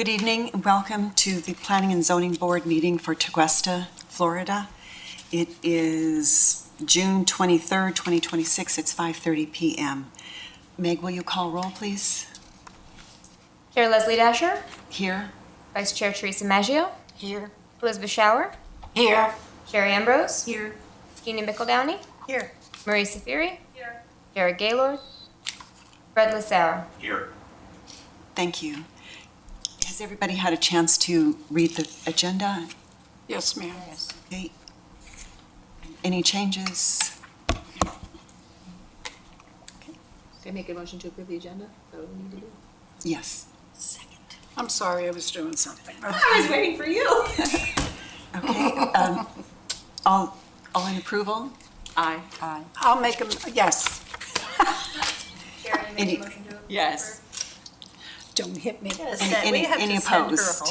Good evening and welcome to the Planning and Zoning Board meeting for Tequesta, Florida. It is June 23rd, 2026. It's 5:30 p.m. Meg, will you call roll, please? Chair Leslie Dasher, Here. Vice Chair Teresa Maggio, Here. Elizabeth Shower, Here. Sherry Ambrose, Here. Keenan Mickledowney, Here. Marie Safiri, Jared Gaylord, Fred Lassauer. Here. Thank you. Has everybody had a chance to read the agenda? Yes, ma'am. Okay. Any changes? Can I make a motion to approve the agenda? Is that what we need to do? Yes. I'm sorry, I was doing something. I was waiting for you. Okay. All in approval? Aye. Aye. I'll make them, yes. Sherry, you Any- make a motion to approve? Yes. Don't hit me. Any opposed?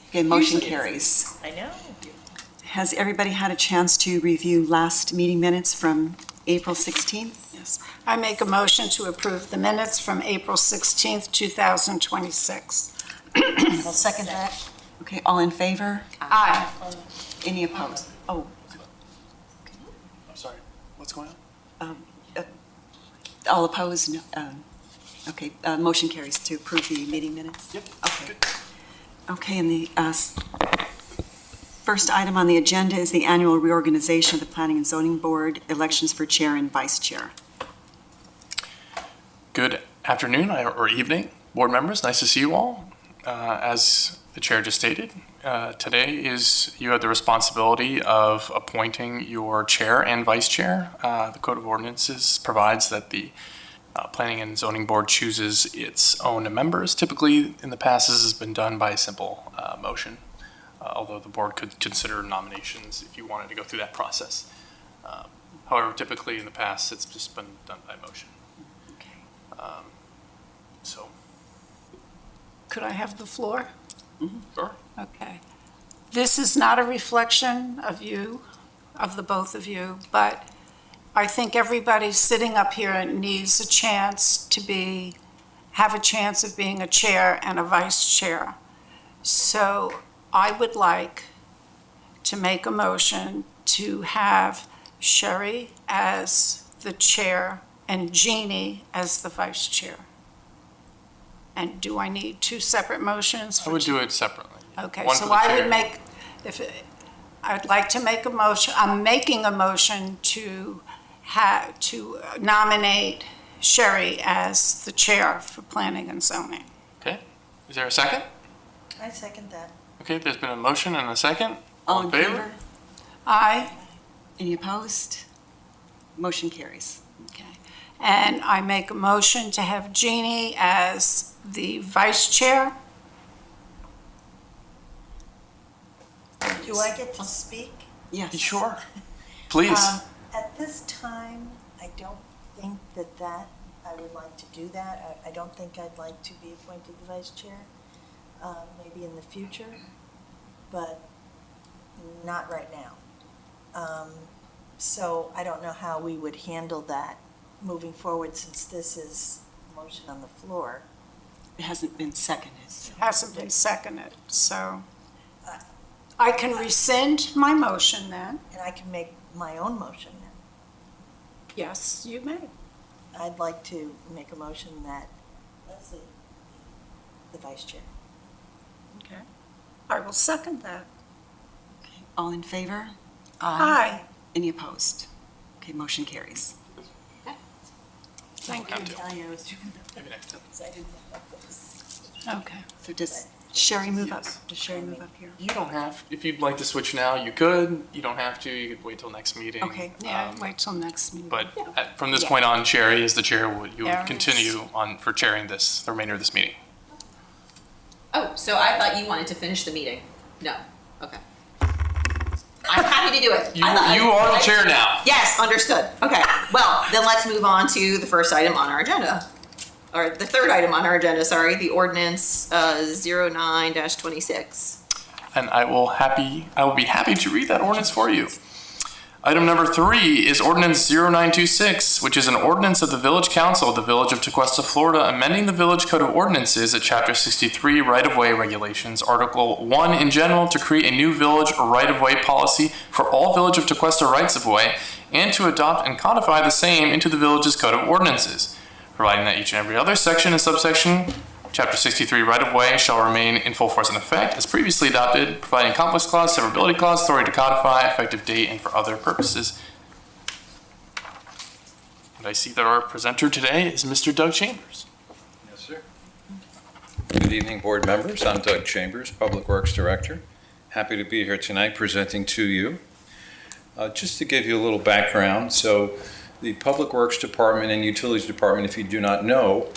Okay, motion carries. I know. Has everybody had a chance to review last meeting minutes from April 16th? Yes. I make a motion to approve the minutes from April 16th, 2026. I'll second that. Okay, all in favor? Aye. Any opposed? Oh, I'm sorry, what's going on? all opposed? No. Okay, motion carries to approve the meeting minutes? Yep. Okay. Good. Okay, and the first item on the agenda is the annual reorganization of the Planning and Zoning Board, elections for chair and vice chair. Good afternoon or evening, board members. Nice to see you all. As the chair just stated, today you have the responsibility of appointing your chair and vice chair. The Code of Ordinances provides that the Planning and Zoning Board chooses its own members. Typically, in the past, this has been done by a simple motion, although the board could consider nominations if you wanted to go through that process. However, typically in the past, it's just been done by motion. So, Could I have the floor? sure. Okay. This is not a reflection of you, of the both of you, but I think everybody sitting up here needs a chance to have a chance of being a chair and a vice chair. So I would like to make a motion to have Sherry as the chair and Jeannie as the vice chair. And do I need two separate motions? I would do it separately. Okay, One so for the I chair. would make, I'd like to make a motion, I'm making a motion to nominate Sherry as the chair for planning and zoning. Okay, is there a second? I second that. Okay, there's been a motion and a second. All in favor? Aye. Any opposed? Motion carries. Okay. And I make a motion to have Jeannie as the vice chair. Do I get to speak? Yes. Sure. Please. At this time, I don't think that I would like to do that. I don't think I'd like to be appointed the vice chair, maybe in the future, but not right now. So I don't know how we would handle that moving forward, since this is a motion on the floor. It hasn't been seconded. Hasn't been seconded, so I can rescind my motion then. And I can make my own motion then. Yes, you may. I'd like to make a motion that Leslie be the vice chair. Okay. I will second that. Okay, all in favor? Aye. Any opposed? Okay, motion carries. Thank you. I was doing that Maybe next time. because I didn't know what was. Okay. So does Sherry move up? Yes. Does Sherry move up here? You don't have, if you'd like to switch now, you could. You don't have to. You could wait till next meeting. Okay. Yeah, wait till next meeting. But from this point on, Sherry is the chair. You Yeah. would continue on for chairing the remainder of this meeting. Oh, so I thought you wanted to finish the meeting. No. Okay. I'm happy to do it. You are the chair now. Yes, understood. Okay. Well, then let's move on to the first item on our agenda. Or the third item on our agenda, sorry, the ordinance 09-26. And I will be happy to read that ordinance for you. Item number 3 is Ordinance 0926, which is an ordinance of the Village Council of the Village of Tequesta, Florida, amending the Village Code of Ordinances at Chapter 63, Right-of-Way Regulations, Article 1 in general, to create a new village right-of-way policy for all Village of Tequesta rights-of-way, and to adopt and codify the same into the Village's Code of Ordinances, providing that each and every other section and subsection Chapter 63 right-of-way shall remain in full force and effect as previously adopted, providing complex clause, severability clause, authority to codify, effective date, and for other purposes. And I see that our presenter today is Mr. Doug Chambers. Yes, sir. Good evening, board members. I'm Doug Chambers, Public Works Director. Happy to be here tonight presenting to you. Just to give you a little background, so the Public Works Department and Utilities Department, if you do not know,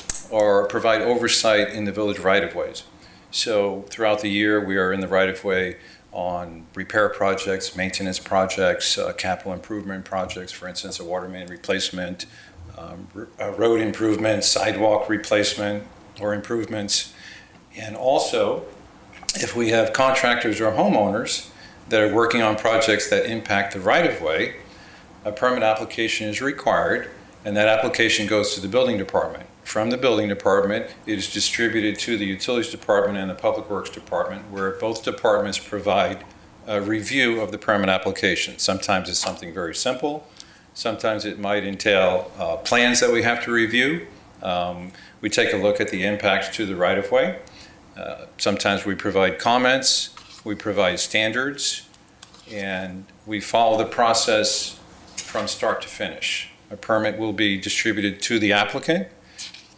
provide oversight in the village right-of-ways. So throughout the year, we are in the right-of-way on repair projects, maintenance projects, capital improvement projects, for instance, a water main replacement, road improvement, sidewalk replacement or improvements. And also, if we have contractors or homeowners that are working on projects that impact the right-of-way, a permit application is required, and that application goes to the building department. From the building department, it is distributed to the utilities department and the public works department, where both departments provide a review of the permit application. Sometimes it's something very simple. Sometimes it might entail plans that we have to review. We take a look at the impacts to the right-of-way. Sometimes we provide comments, we provide standards, and we follow the process from start to finish. A permit will be distributed to the applicant,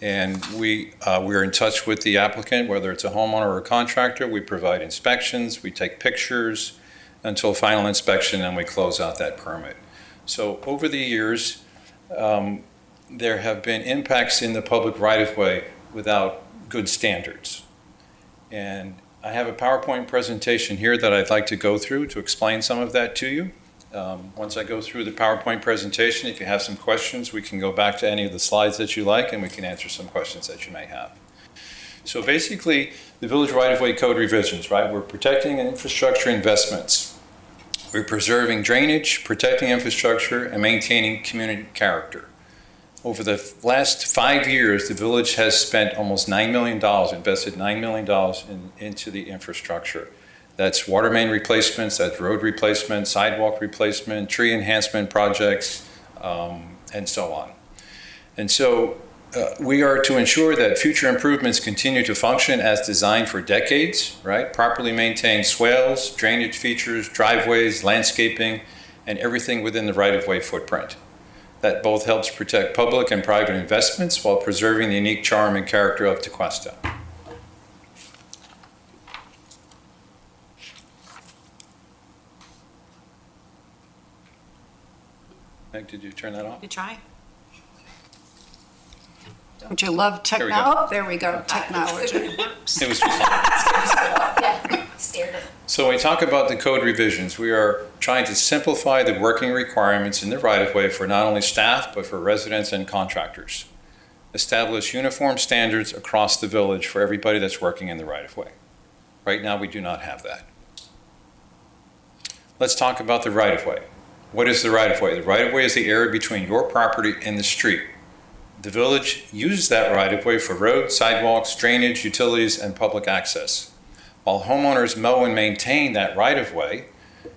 and we're in touch with the applicant, whether it's a homeowner or a contractor. We provide inspections, we take pictures until final inspection, and we close out that permit. So over the years, there have been impacts in the public right-of-way without good standards. And I have a PowerPoint presentation here that I'd like to go through to explain some of that to you. Once I go through the PowerPoint presentation, if you have some questions, we can go back to any of the slides that you like and we can answer some questions that you may have. So basically, the Village Right-of-Way Code revisions, right? We're protecting infrastructure investments. We're preserving drainage, protecting infrastructure, and maintaining community character. Over the last 5 years, the village has spent almost $9 million, invested $9 million into the infrastructure. That's water main replacements, that's road replacement, sidewalk replacement, tree enhancement projects, and so on. And so we are to ensure that future improvements continue to function as designed for decades, right? Properly maintain swales, drainage features, driveways, landscaping, and everything within the right-of-way footprint. That both helps protect public and private investments while preserving the unique charm and character of Tequesta. Meg, did you turn that off? You try? Don't you love There we go. technology? Oh, there we go, technology. It was Yeah, scared it. So when we talk about the code revisions, we are trying to simplify the working requirements in the right-of-way for not only staff, but for residents and contractors. Establish uniform standards across the village for everybody that's working in the right-of-way. Right now, we do not have that. Let's talk about the right-of-way. What is the right-of-way? The right-of-way is the area between your property and the street. The village uses that right-of-way for roads, sidewalks, drainage, utilities, and public access. While homeowners mow and maintain that right-of-way,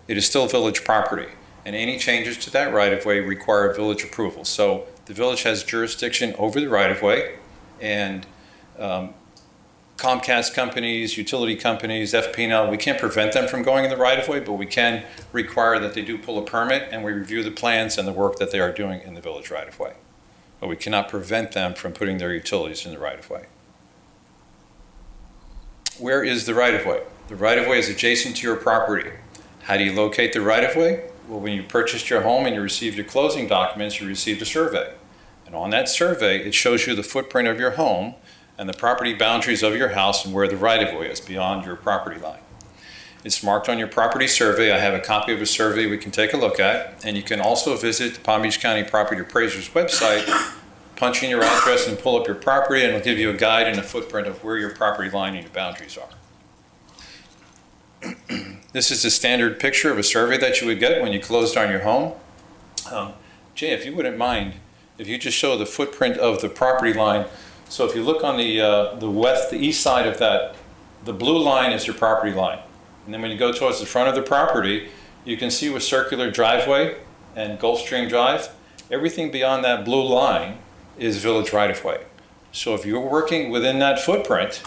it is still village property, and any changes to that right-of-way require village approval. So the village has jurisdiction over the right-of-way, and Comcast companies, utility companies, FP&L, we can't prevent them from going in the right-of-way, but we can require that they do pull a permit, and we review the plans and the work that they are doing in the village right-of-way. But we cannot prevent them from putting their utilities in the right-of-way. Where is the right-of-way? The right-of-way is adjacent to your property. How do you locate the right-of-way? Well, when you purchased your home and you received your closing documents, you received a survey. And on that survey, it shows you the footprint of your home and the property boundaries of your house and where the right-of-way is beyond your property line. It's marked on your property survey. I have a copy of a survey we can take a look at. And you can also visit the Palm Beach County Property Appraiser's website, punch in your address and pull up your property, and it'll give you a guide and a footprint of where your property line and your boundaries are. This is a standard picture of a survey that you would get when you closed on your home. Jay, if you wouldn't mind, if you just show the footprint of the property line. So if you look on the east side of that, the blue line is your property line. And then when you go towards the front of the property, you can see with circular driveway and Gulfstream Drive, everything beyond that blue line is village right-of-way. So if you're working within that footprint,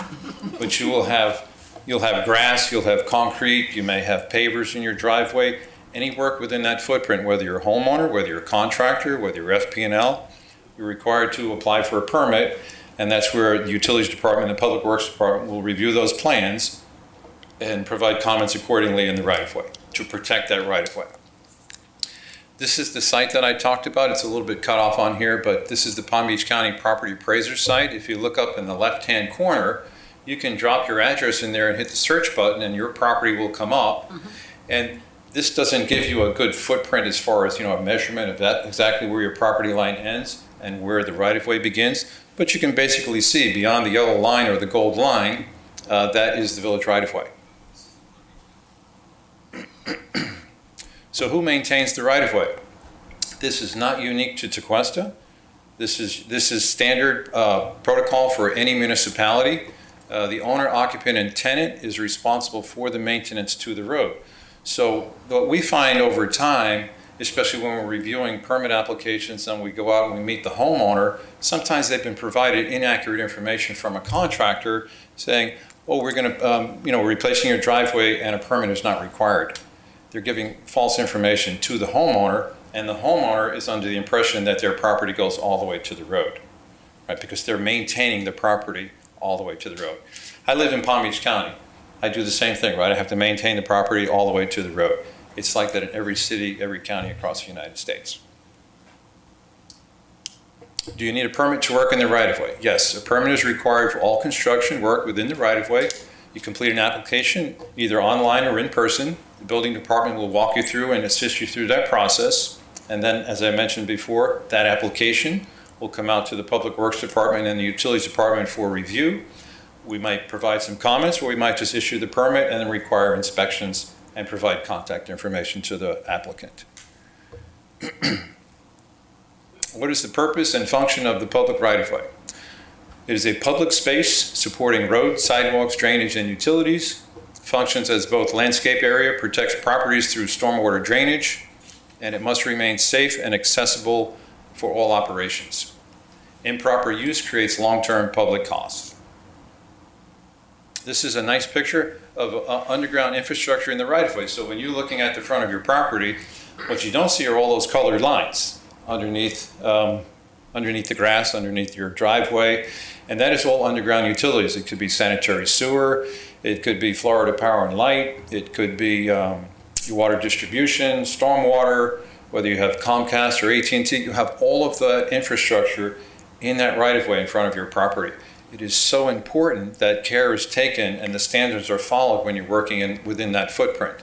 which you'll have grass, you'll have concrete, you may have pavers in your driveway, any work within that footprint, whether you're a homeowner, whether you're a contractor, whether you're FP&L, you're required to apply for a permit, and that's where the Utilities Department and the Public Works Department will review those plans and provide comments accordingly in the right-of-way to protect that right-of-way. This is the site that I talked about. It's a little bit cut off on here, but this is the Palm Beach County Property Appraiser site. If you look up in the left-hand corner, you can drop your address in there and hit the search button and your property will come up. And this doesn't give you a good footprint as far as, a measurement of that, exactly where your property line ends and where the right-of-way begins. But you can basically see beyond the yellow line or the gold line, that is the village right-of-way. So who maintains the right-of-way? This is not unique to Tequesta. This is standard protocol for any municipality. The owner, occupant, and tenant is responsible for the maintenance to the road. So what we find over time, especially when we're reviewing permit applications and we go out and we meet the homeowner, sometimes they've been provided inaccurate information from a contractor saying, oh, we're going to, we're replacing your driveway and a permit is not required. They're giving false information to the homeowner, and the homeowner is under the impression that their property goes all the way to the road, right? Because they're maintaining the property all the way to the road. I live in Palm Beach County. I do the same thing, right? I have to maintain the property all the way to the road. It's like that in every city, every county across the United States. Do you need a permit to work in the right-of-way? Yes, a permit is required for all construction work within the right-of-way. You complete an application either online or in person. The building department will walk you through and assist you through that process. And then, as I mentioned before, that application will come out to the Public Works Department and the Utilities Department for review. We might provide some comments, or we might just issue the permit and then require inspections and provide contact information to the applicant. What is the purpose and function of the public right-of-way? It is a public space supporting roads, sidewalks, drainage, and utilities. Functions as both landscape area, protects properties through stormwater drainage, and it must remain safe and accessible for all operations. Improper use creates long-term public costs. This is a nice picture of underground infrastructure in the right-of-way. So when you're looking at the front of your property, what you don't see are all those colored lines underneath the grass, underneath your driveway, and that is all underground utilities. It could be sanitary sewer, it could be Florida Power and Light, it could be your water distribution, stormwater, whether you have Comcast or AT&T, you have all of the infrastructure in that right-of-way in front of your property. It is so important that care is taken and the standards are followed when you're working within that footprint.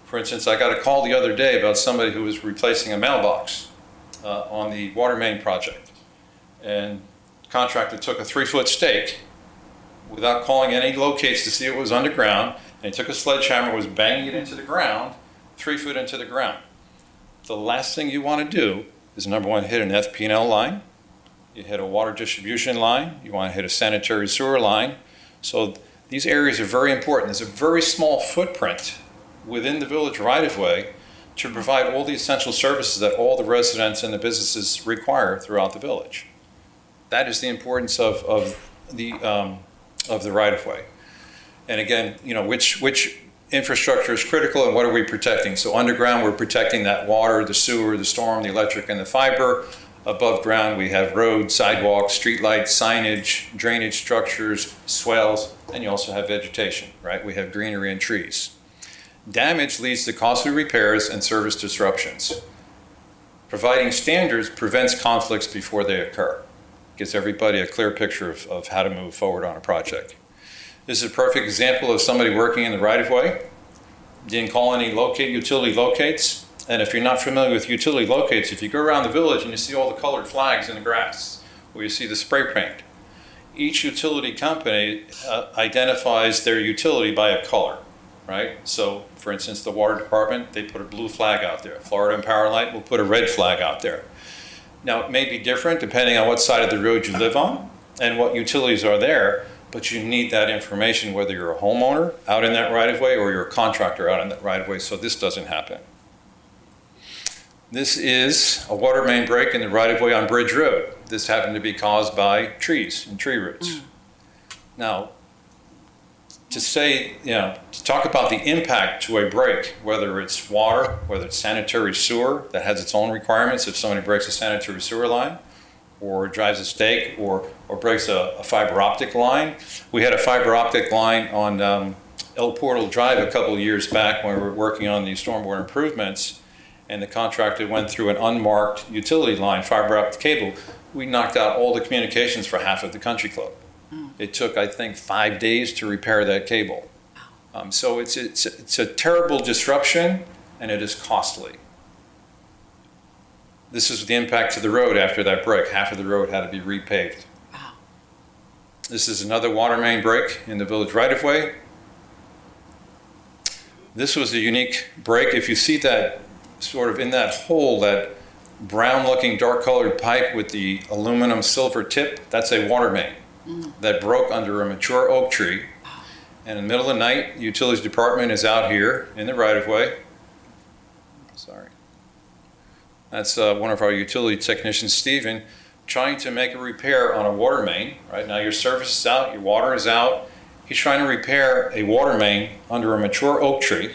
For instance, I got a call the other day about somebody who was replacing a mailbox on the water main project. And the contractor took a 3-foot stake without calling any locates to see it was underground, and he took a sledgehammer, was banging it into the ground, 3 foot into the ground. The last thing you want to do is, number one, hit an FP&L line. You hit a water distribution line. You want to hit a sanitary sewer line. So these areas are very important. There's a very small footprint within the village right-of-way to provide all the essential services that all the residents and the businesses require throughout the village. That is the importance of the right-of-way. And again, which infrastructure is critical and what are we protecting? So underground, we're protecting that water, the sewer, the storm, the electric, and the fiber. Above ground, we have roads, sidewalks, streetlights, signage, drainage structures, swales, and you also have vegetation, right? We have greenery and trees. Damage leads to costly repairs and service disruptions. Providing standards prevents conflicts before they occur. Gives everybody a clear picture of how to move forward on a project. This is a perfect example of somebody working in the right-of-way. Didn't call any utility locates. And if you're not familiar with utility locates, if you go around the village and you see all the colored flags in the grass, or you see the spray paint, each utility company identifies their utility by a color. right? So, for instance, the water department, they put a blue flag out there. Florida and Power Light will put a red flag out there. Now, it may be different depending on what side of the road you live on and what utilities are there, but you need that information whether you're a homeowner out in that right-of-way or you're a contractor out in that right-of-way, so this doesn't happen. This is a water main break in the right-of-way on Bridge Road. This happened to be caused by trees and tree roots. Now, to say, to talk about the impact to a break, whether it's water, whether it's sanitary sewer that has its own requirements if somebody breaks a sanitary sewer line, or drives a stake, or breaks a fiber optic line. We had a fiber optic line on El Portal Drive a couple of years back when we were working on these stormwater improvements, and the contractor went through an unmarked utility line, fiber optic cable. We knocked out all the communications for half of the country club. It took, I think, 5 days to repair that cable. So it's a terrible disruption, and it is costly. This is the impact to the road after that break. Half of the road had to be repaved. Wow. This is another water main break in the village right-of-way. This was a unique break. If you see that sort of in that hole, that brown-looking dark-colored pipe with the aluminum silver tip, that's a water main that broke under a mature oak tree. And in the middle of the night, the utilities department is out here in the right-of-way. Sorry. That's one of our utility technicians, Stephen, trying to make a repair on a water main. Right now your service is out, your water is out. He's trying to repair a water main under a mature oak tree,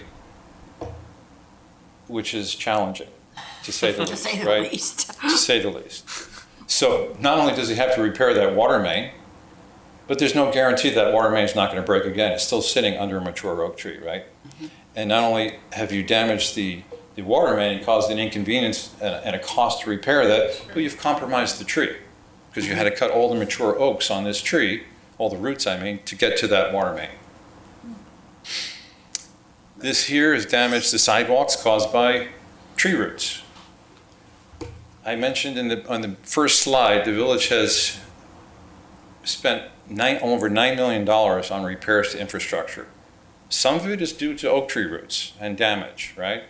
which is challenging, to say the least, right? To say the least. So not only does he have to repair that water main, but there's no guarantee that water main is not going to break again. It's still sitting under a mature oak tree, right? And not only have you damaged the water main and caused an inconvenience and a cost to repair that, but you've compromised the tree because you had to cut all the mature oaks on this tree, all the roots, I mean, to get to that water main. This here has damaged the sidewalks caused by tree roots. I mentioned on the first slide, the village has spent over $9 million on repairs to infrastructure. Some of it is due to oak tree roots and damage, right?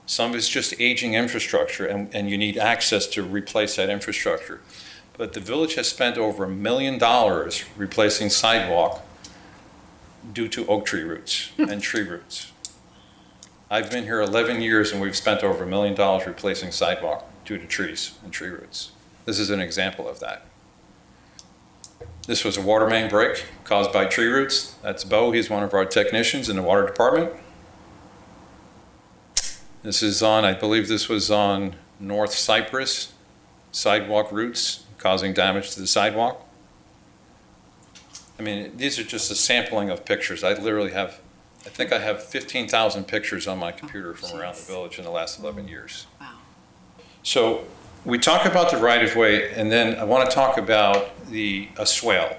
Some of it's just aging infrastructure, and you need access to replace that infrastructure. But the village has spent over $1 million replacing sidewalk due to oak tree roots and tree roots. I've been here 11 years and we've spent over $1 million replacing sidewalk due to trees and tree roots. This is an example of that. This was a water main break caused by tree roots. That's Bo, he's one of our technicians in the water department. This is on, I believe this was on North Cypress, sidewalk roots causing damage to the sidewalk. I mean, these are just a sampling of pictures. I literally have, I think I have 15,000 pictures on my computer from around the village in the last 11 years. Wow. So we talk about the right-of-way, and then I want to talk about a swale.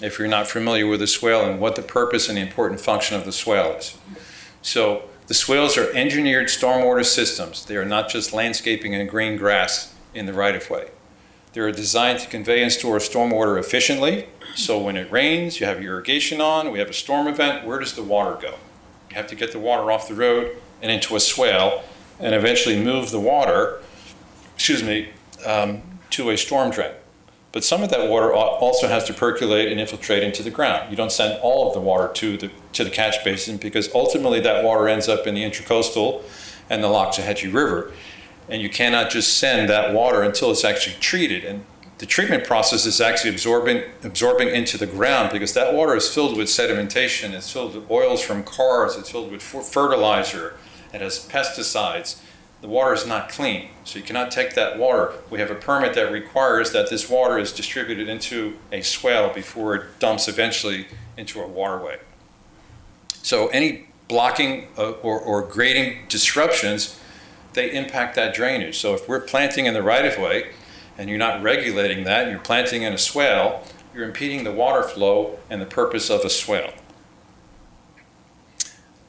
If you're not familiar with a swale and what the purpose and the important function of the swale is. So the swales are engineered stormwater systems. They are not just landscaping and green grass in the right-of-way. They are designed to convey and store stormwater efficiently. So when it rains, you have irrigation on, we have a storm event, where does the water go? You have to get the water off the road and into a swale and eventually move the water, to a storm drain. But some of that water also has to percolate and infiltrate into the ground. You don't send all of the water to the catch basin because ultimately that water ends up in the intracoastal and the Loxahatchee River. And you cannot just send that water until it's actually treated. And the treatment process is actually absorbing into the ground because that water is filled with sedimentation, it's filled with oils from cars, it's filled with fertilizer, it has pesticides. The water is not clean, so you cannot take that water. We have a permit that requires that this water is distributed into a swale before it dumps eventually into a waterway. So any blocking or grading disruptions, they impact that drainage. So if we're planting in the right-of-way and you're not regulating that, you're planting in a swale, you're impeding the water flow and the purpose of a swale.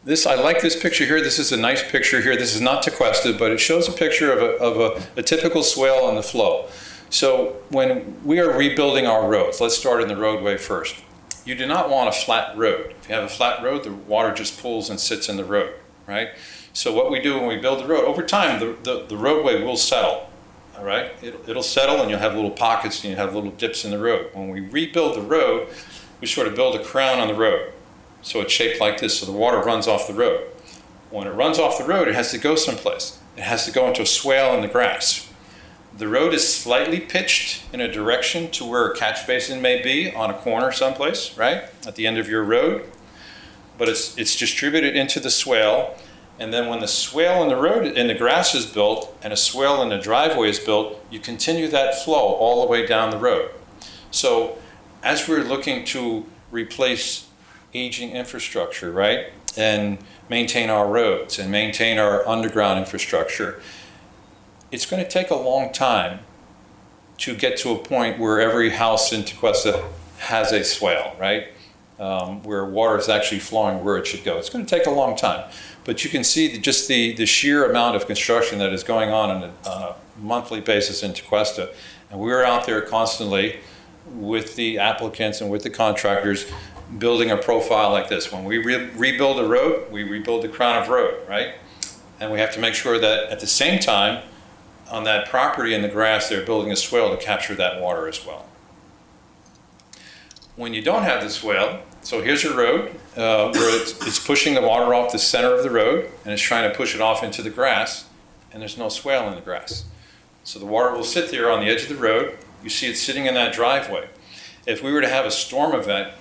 I like this picture here. This is a nice picture here. This is not Tequesta, but it shows a picture of a typical swale on the flow. So when we are rebuilding our roads, let's start in the roadway first. you do not want a flat road. If you have a flat road, the water just pools and sits in the road, right? So what we do when we build the road, over time, the roadway will settle, all right? It'll settle and you'll have little pockets and you'll have little dips in the road. When we rebuild the road, we sort of build a crown on the road. So it's shaped like this, so the water runs off the road. When it runs off the road, it has to go someplace. It has to go into a swale in the grass. The road is slightly pitched in a direction to where a catch basin may be on a corner someplace, right? At the end of your road. But it's distributed into the swale. And then when the swale in the road, in the grass is built and a swale in the driveway is built, you continue that flow all the way down the road. So as we're looking to replace aging infrastructure, right? And maintain our roads and maintain our underground infrastructure, it's going to take a long time to get to a point where every house in Tequesta has a swale, right? Where water is actually flowing where it should go. It's going to take a long time. But you can see just the sheer amount of construction that is going on a monthly basis in Tequesta. And we're out there constantly with the applicants and with the contractors building a profile like this. When we rebuild a road, we rebuild the crown of road, right? And we have to make sure that at the same time, on that property in the grass, they're building a swale to capture that water as well. When you don't have the swale, so here's a road where it's pushing the water off the center of the road and it's trying to push it off into the grass, and there's no swale in the grass. So the water will sit there on the edge of the road. You see it sitting in that driveway. If we were to have a storm event,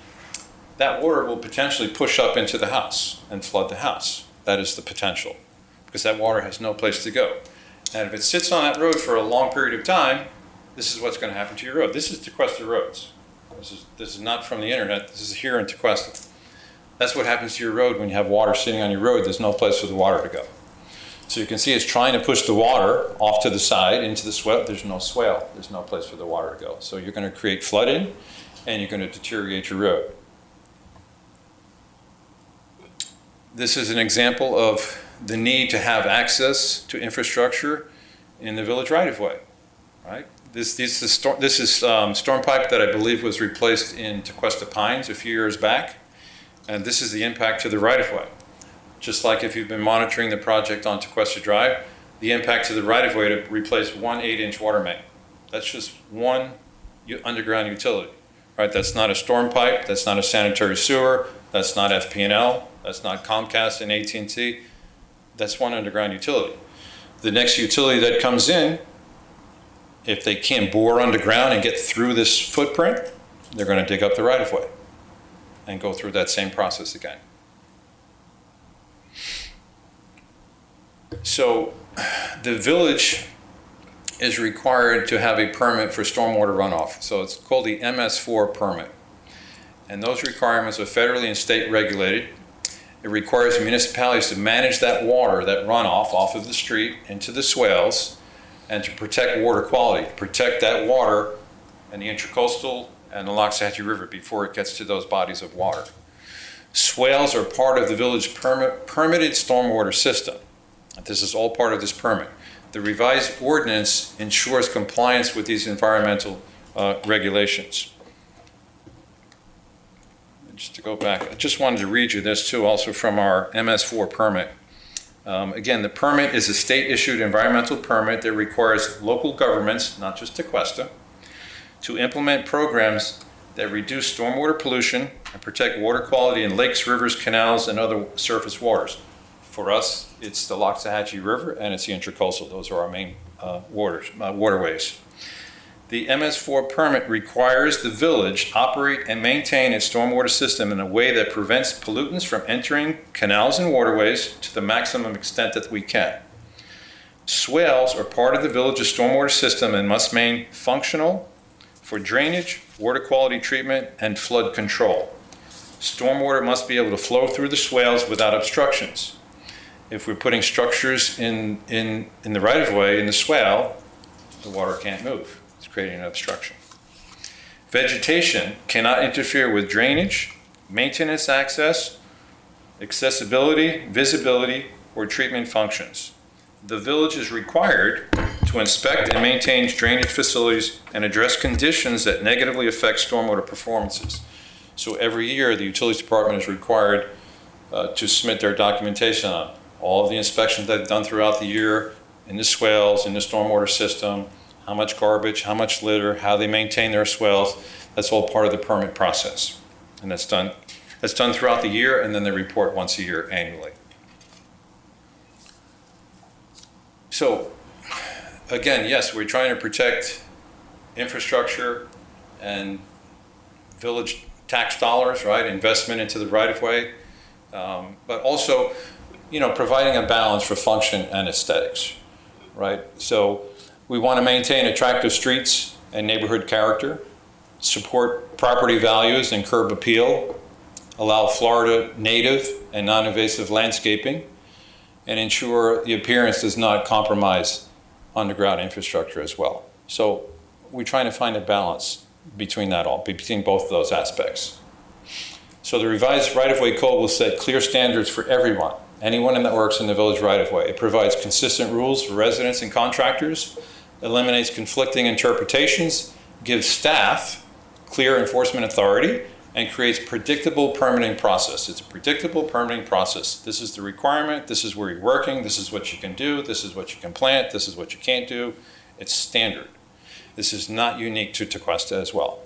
that water will potentially push up into the house and flood the house. That is the potential, because that water has no place to go. And if it sits on that road for a long period of time, this is what's going to happen to your road. This is Tequesta roads. This is not from the internet. This is here in Tequesta. That's what happens to your road when you have water sitting on your road. There's no place for the water to go. So you can see it's trying to push the water off to the side into the swale. There's no swale. There's no place for the water to go. So you're going to create flooding and you're going to deteriorate your road. This is an example of the need to have access to infrastructure in the village right-of-way, right? This is storm pipe that I believe was replaced in Tequesta Pines a few years back, and this is the impact to the right-of-way. Just like if you've been monitoring the project on Tequesta Drive, the impact to the right-of-way to replace one 8-inch water main. That's just one underground utility, right? That's not a storm pipe, that's not a sanitary sewer, that's not FP&L, that's not Comcast and AT&T. That's one underground utility. The next utility that comes in, if they can't bore underground and get through this footprint, they're going to dig up the right-of-way and go through that same process again. So the village is required to have a permit for stormwater runoff. So it's called the MS4 permit. And those requirements are federally and state regulated. It requires municipalities to manage that water, that runoff off of the street into the swales, and to protect water quality, protect that water and the Intracoastal and the Loxahatchee River before it gets to those bodies of water. Swales are part of the village permitted stormwater system. This is all part of this permit. The revised ordinance ensures compliance with these environmental regulations. Just to go back, I just wanted to read you this too, also from our MS4 permit. Again, the permit is a state-issued environmental permit that requires local governments, not just Tequesta, to implement programs that reduce stormwater pollution and protect water quality in lakes, rivers, canals, and other surface waters. For us, it's the Loxahatchee River and it's the Intracoastal. Those are our main waterways. The MS4 permit requires the village operate and maintain its stormwater system in a way that prevents pollutants from entering canals and waterways to the maximum extent that we can. Swales are part of the village's stormwater system and must remain functional for drainage, water quality treatment, and flood control. Stormwater must be able to flow through the swales without obstructions. If we're putting structures in the right-of-way, in the swale, the water can't move. It's creating an obstruction. Vegetation cannot interfere with drainage, maintenance access, accessibility, visibility, or treatment functions. The village is required to inspect and maintain drainage facilities and address conditions that negatively affect stormwater performances. So every year, the Utilities Department is required to submit their documentation on all of the inspections they've done throughout the year in the swales, in the stormwater system, how much garbage, how much litter, how they maintain their swales. That's all part of the permit process. And that's done throughout the year, and then they report once a year annually. So, again, yes, we're trying to protect infrastructure and village tax dollars, right? Investment into the right-of-way, but also, providing a balance for function and aesthetics, right? So we want to maintain attractive streets and neighborhood character, support property values and curb appeal, allow Florida native and non-invasive landscaping, and ensure the appearance does not compromise underground infrastructure as well. So we're trying to find a balance between both of those aspects. So the revised right-of-way code will set clear standards for everyone, anyone that works in the village right-of-way. It provides consistent rules for residents and contractors, eliminates conflicting interpretations, gives staff clear enforcement authority, and creates predictable permitting process. It's a predictable permitting process. This is the requirement, this is where you're working, this is what you can do, this is what you can plant, this is what you can't do. It's standard. This is not unique to Tequesta as well.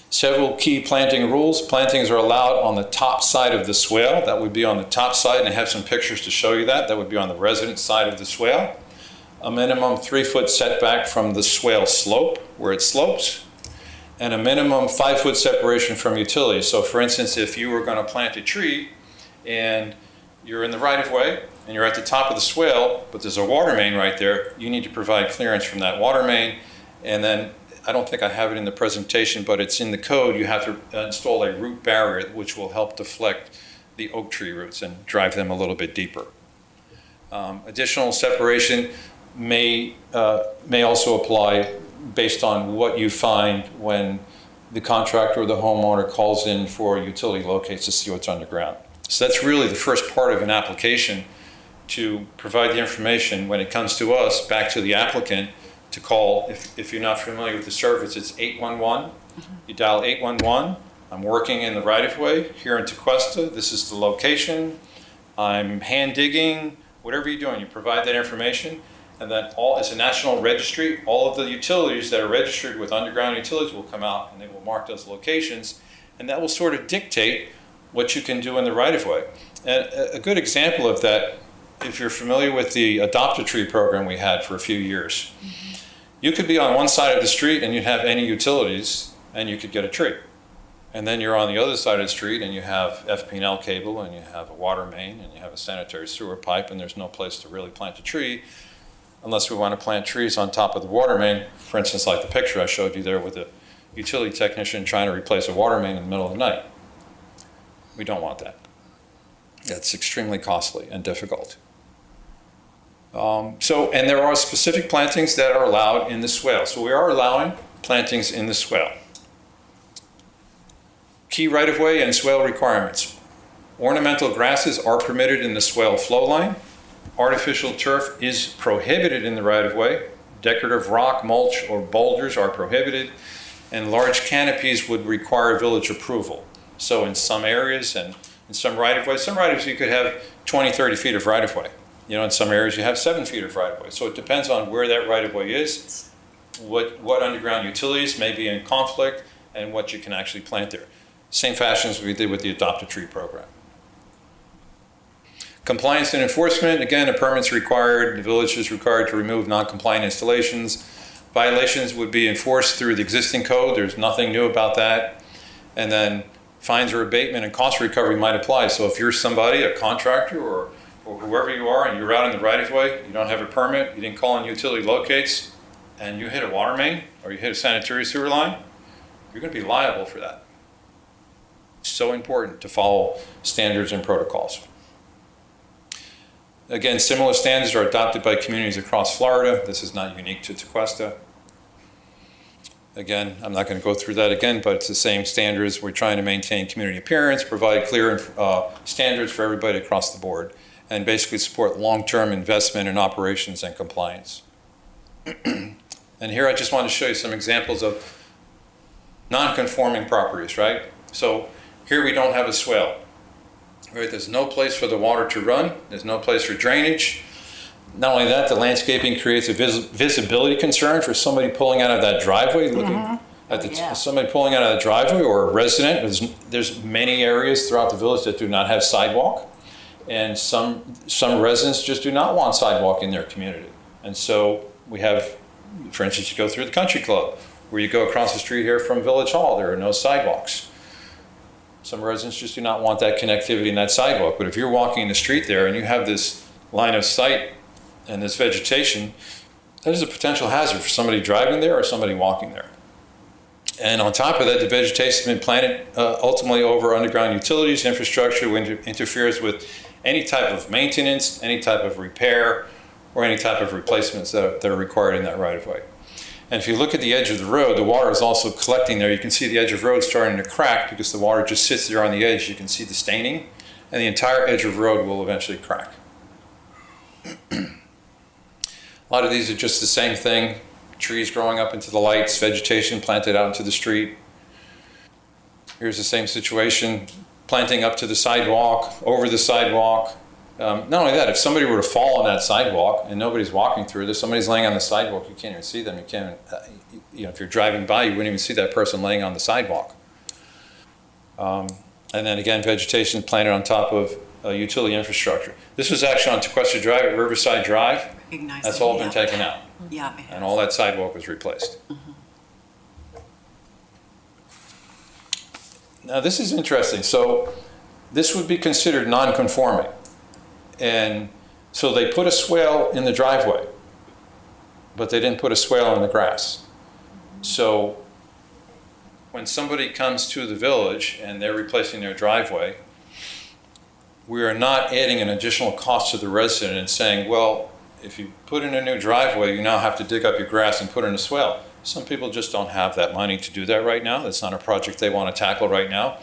Several key planting rules. Plantings are allowed on the top side of the swale. That would be on the top side, and I have some pictures to show you that. That would be on the resident side of the swale. A minimum 3-foot setback from the swale slope, where it slopes, and a minimum 5-foot separation from utilities. So for instance, if you were going to plant a tree and you're in the right-of-way and you're at the top of the swale, but there's a water main right there, you need to provide clearance from that water main. And then, I don't think I have it in the presentation, but it's in the code, you have to install a root barrier which will help deflect the oak tree roots and drive them a little bit deeper. Additional separation may also apply based on what you find when the contractor or the homeowner calls in for utility locates to see what's underground. So that's really the first part of an application, to provide the information when it comes to us, back to the applicant, to call. If you're not familiar with the service, it's 811. You dial 811. I'm working in the right-of-way here in Tequesta. This is the location. I'm hand digging. Whatever you're doing, you provide that information. And then it's a national registry. All of the utilities that are registered with underground utilities will come out and they will mark those locations. And that will sort of dictate what you can do in the right-of-way. And a good example of that, if you're familiar with the Adopt-A-Tree program we had for a few years, you could be on one side of the street and you'd have any utilities and you could get a tree. And then you're on the other side of the street and you have FP&L cable and you have a water main and you have a sanitary sewer pipe, and there's no place to really plant a tree unless we want to plant trees on top of the water main. For instance, like the picture I showed you there with a utility technician trying to replace a water main in the middle of the night. We don't want that. That's extremely costly and difficult. And there are specific plantings that are allowed in the swale. So we are allowing plantings in the swale. Key right-of-way and swale requirements. Ornamental grasses are permitted in the swale flow line. Artificial turf is prohibited in the right-of-way. Decorative rock, mulch, or boulders are prohibited. And large canopies would require village approval. So in some areas and in some right-of-ways you could have 20, 30 feet of right-of-way. In some areas you have 7 feet of right-of-way. So it depends on where that right-of-way is, what underground utilities may be in conflict, and what you can actually plant there. Same fashion as we did with the Adopt-A-Tree program. Compliance and enforcement, again, a permit's required. The village is required to remove non-compliant installations. Violations would be enforced through the existing code. There's nothing new about that. And then fines or abatement and cost recovery might apply. So if you're somebody, a contractor or whoever you are, and you're out in the right-of-way, you don't have a permit, you didn't call in utility locates, and you hit a water main or you hit a sanitary sewer line, you're going to be liable for that. It's so important to follow standards and protocols. Again, similar standards are adopted by communities across Florida. This is not unique to Tequesta. Again, I'm not going to go through that again, but it's the same standards. We're trying to maintain community appearance, provide clear standards for everybody across the board, and basically support long-term investment in operations and compliance. And here I just want to show you some examples of non-conforming properties, right? So here we don't have a swale, right? There's no place for the water to run. There's no place for drainage. Not only that, the landscaping creates a visibility concern for somebody pulling out of that driveway, looking at somebody pulling out of the driveway, or a resident. There's many areas throughout the village that do not have sidewalk, and some residents just do not want sidewalk in their community. And so we have, for instance, you go through the country club, where you go across the street here from Village Hall, there are no sidewalks. Some residents just do not want that connectivity in that sidewalk. But if you're walking the street there and you have this line of sight and this vegetation, that is a potential hazard for somebody driving there or somebody walking there. And on top of that, the vegetation has been planted ultimately over underground utilities, infrastructure, which interferes with any type of maintenance, any type of repair, or any type of replacements that are required in that right-of-way. And if you look at the edge of the road, the water is also collecting there. You can see the edge of the road starting to crack because the water just sits there on the edge. You can see the staining, and the entire edge of the road will eventually crack. A lot of these are just the same thing. Trees growing up into the lights, vegetation planted out into the street. Here's the same situation, planting up to the sidewalk, over the sidewalk. Not only that, if somebody were to fall on that sidewalk and nobody's walking through, there's somebody's laying on the sidewalk, you can't even see them. You can't, if you're driving by, you wouldn't even see that person laying on the sidewalk. And then again, vegetation planted on top of utility infrastructure. This was actually on Tequesta Drive at Riverside Drive. That's all been taken out. Yeah. And all that sidewalk was replaced. Now this is interesting. So this would be considered non-conforming. And so they put a swale in the driveway, but they didn't put a swale in the grass. So when somebody comes to the village and they're replacing their driveway, we are not adding an additional cost to the resident and saying, well, if you put in a new driveway, you now have to dig up your grass and put in a swale. Some people just don't have that money to do that right now. That's not a project they want to tackle right now.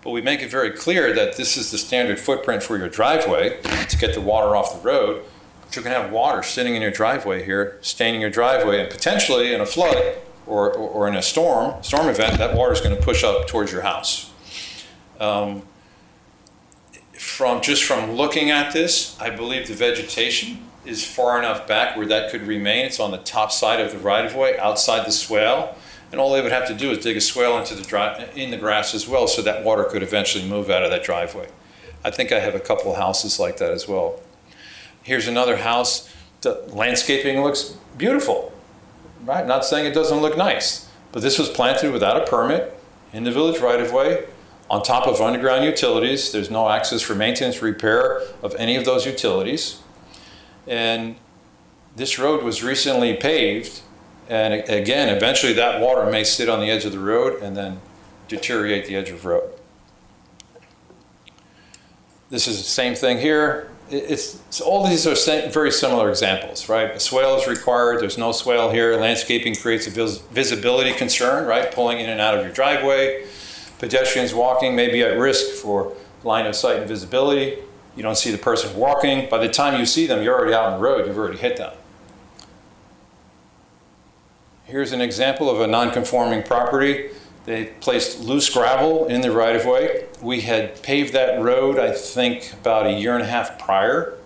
But we make it very clear that this is the standard footprint for your driveway to get the water off the road. But you can have water sitting in your driveway here, staining your driveway, and potentially in a flood or in a storm event, that water is going to push up towards your house. From looking at this, I believe the vegetation is far enough back where that could remain. It's on the top side of the right-of-way, outside the swale, and all they would have to do is dig a swale into in the grass as well, so that water could eventually move out of that driveway. I think I have a couple of houses like that as well. Here's another house. The landscaping looks beautiful, right? Not saying it doesn't look nice, but this was planted without a permit in the village right-of-way, on top of underground utilities. There's no access for maintenance, repair of any of those utilities. And this road was recently paved, and again, eventually that water may sit on the edge of the road and then deteriorate the edge of the road. This is the same thing here. All these are very similar examples, right? A swale is required, there's no swale here. Landscaping creates a visibility concern, right? Pulling in and out of your driveway. Pedestrians walking may be at risk for line of sight and visibility. You don't see the person walking. By the time you see them, you're already out on the road. You've already hit them. Here's an example of a non-conforming property. They placed loose gravel in the right-of-way. We had paved that road, I think, about 1.5 years prior.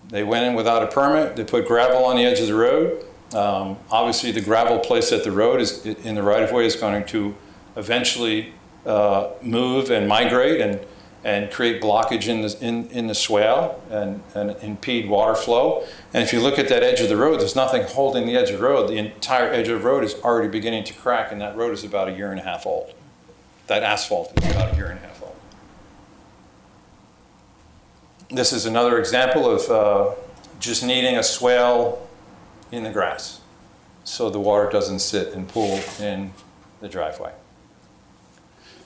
They went in without a permit. They put gravel on the edge of the road. Obviously, the gravel placed at the road in the right-of-way is going to eventually move and migrate and create blockage in the swale and impede water flow. And if you look at that edge of the road, there's nothing holding the edge of the road. The entire edge of the road is already beginning to crack, and that road is about 1.5 years old. That asphalt is about 1.5 years old. This is another example of just needing a swale in the grass so the water doesn't sit and pool in the driveway.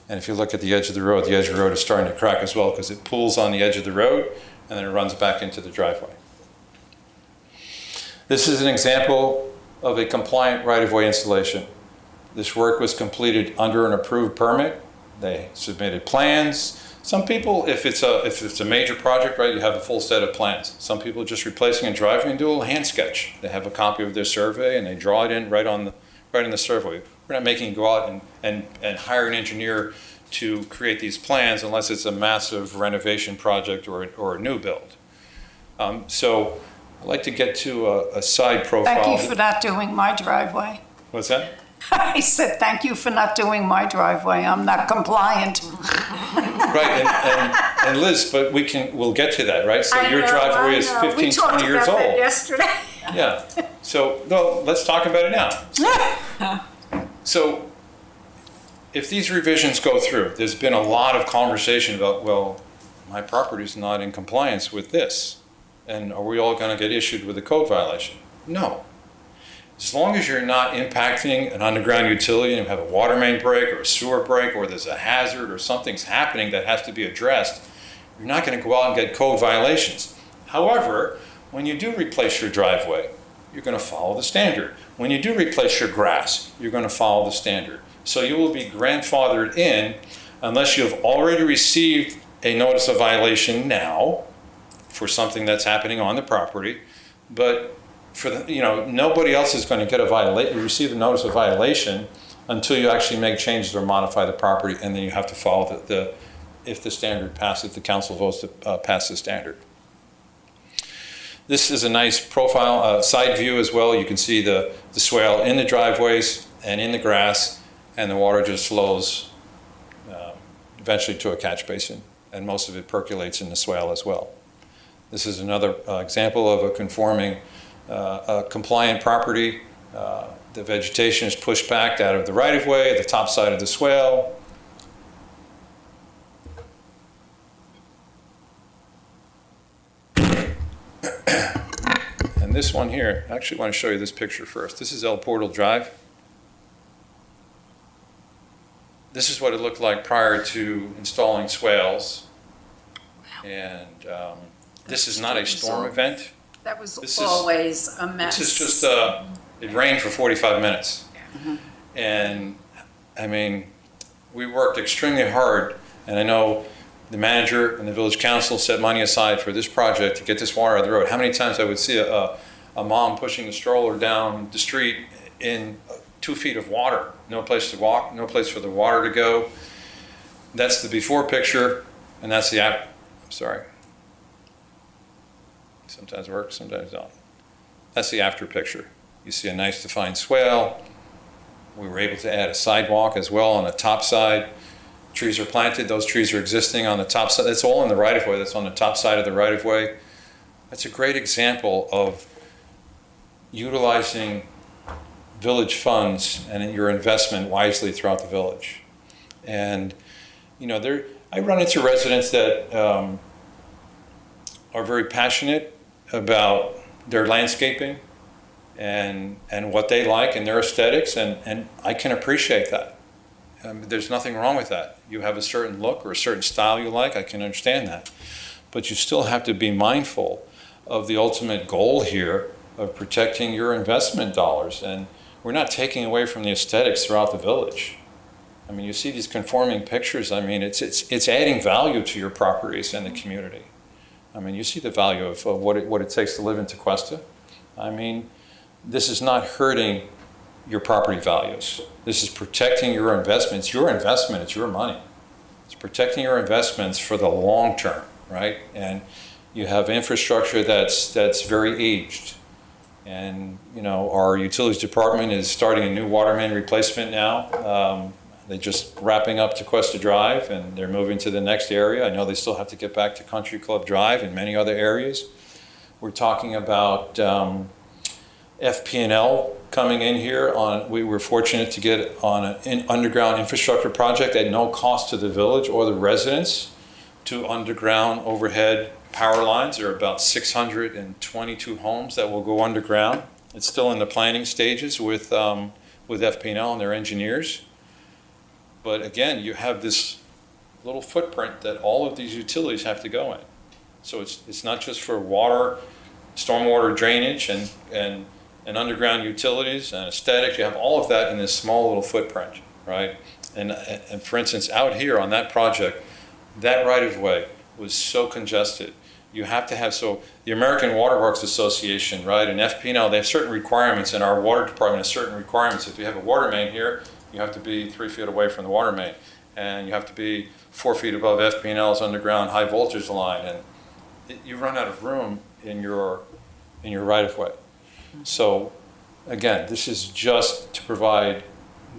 And if you look at the edge of the road is starting to crack as well because it pools on the edge of the road and then it runs back into the driveway. This is an example of a compliant right-of-way installation. This work was completed under an approved permit. They submitted plans. Some people, if it's a major project, right, you have a full set of plans. Some people just replacing a driveway and do a little hand sketch. They have a copy of their survey and they draw it in right in the survey. We're not making you go out and hire an engineer to create these plans unless it's a massive renovation project or a new build. So I'd like to get to a side profile. Thank you for not doing my driveway. What's that? I said, thank you for not doing my driveway. I'm not compliant. Right, and Liz, but we'll get to that, right? So your driveway is 15, 20 years old. Yesterday. Yeah, so, no, let's talk about it now. So, if these revisions go through, there's been a lot of conversation about, well, my property's not in compliance with this, and are we all gonna get issued with a code violation? No. As long as you're not impacting an underground utility and you have a water main break or a sewer break or there's a hazard or something's happening that has to be addressed, you're not gonna go out and get code violations. However, when you do replace your driveway, you're gonna follow the standard. When you do replace your grass, you're gonna follow the standard. So you will be grandfathered in unless you've already received a notice of violation now for something that's happening on the property, but for the, nobody else is going to get receive a notice of violation until you actually make changes or modify the property, and then you have to follow if the standard passes, the council votes to pass the standard. This is a nice profile, side view as well. You can see the swale in the driveways and in the grass, and the water just flows eventually to a catch basin, and most of it percolates in the swale as well. This is another example of a conforming a compliant property. The vegetation is pushed back out of the right-of-way, the top side of the swale. And this one here, I actually want to show you this picture first. This is El Portal Drive. This is what it looked like prior to installing swales. And this is not a storm event. That was This is- always a mess. This is just, it rained for 45 minutes. And, I mean, we worked extremely hard, and I know the manager and the village council set money aside for this project to get this water out of the road. How many times I would see a mom pushing a stroller down the street in 2 feet of water, no place to walk, no place for the water to go. That's the before picture, and that's the after. Sorry. Sometimes it works, sometimes it don't. That's the after picture. You see a nice defined swale. We were able to add a sidewalk as well on the top side. Trees are planted, those trees are existing on the top side. That's all in the right-of-way, that's on the top side of the right-of-way. That's a great example of utilizing village funds and your investment wisely throughout the village. And, I run into residents that are very passionate about their landscaping and what they like and their aesthetics, and I can appreciate that. There's nothing wrong with that. You have a certain look or a certain style you like, I can understand that. But you still have to be mindful of the ultimate goal here of protecting your investment dollars. And we're not taking away from the aesthetics throughout the village. I mean, you see these conforming pictures, I mean, it's adding value to your properties and the community. I mean, you see the value of what it takes to live in Tequesta. I mean, this is not hurting your property values. This is protecting your investments. Your investment, it's your money. It's protecting your investments for the long term, right? And you have infrastructure that's very aged. And, our utilities department is starting a new water main replacement now. They're just wrapping up Tequesta Drive, and they're moving to the next area. I know they still have to get back to Country Club Drive and many other areas. We're talking about FP&L coming in here. We were fortunate to get on an underground infrastructure project at no cost to the village or the residents to underground overhead power lines. There are about 622 homes that will go underground. It's still in the planning stages with FP&L and their engineers. But again, you have this little footprint that all of these utilities have to go in. So it's not just for water, stormwater drainage and underground utilities and aesthetics. You have all of that in this small little footprint, right? And for instance, out here on that project, that right-of-way was so congested. You have to have, so the American Water Works Association, right, and FP&L, they have certain requirements, and our water department has certain requirements. If you have a water main here, you have to be 3 feet away from the water main, and you have to be 4 feet above FP&L's underground high voltage line, and you run out of room in your right-of-way. So, again, this is just to provide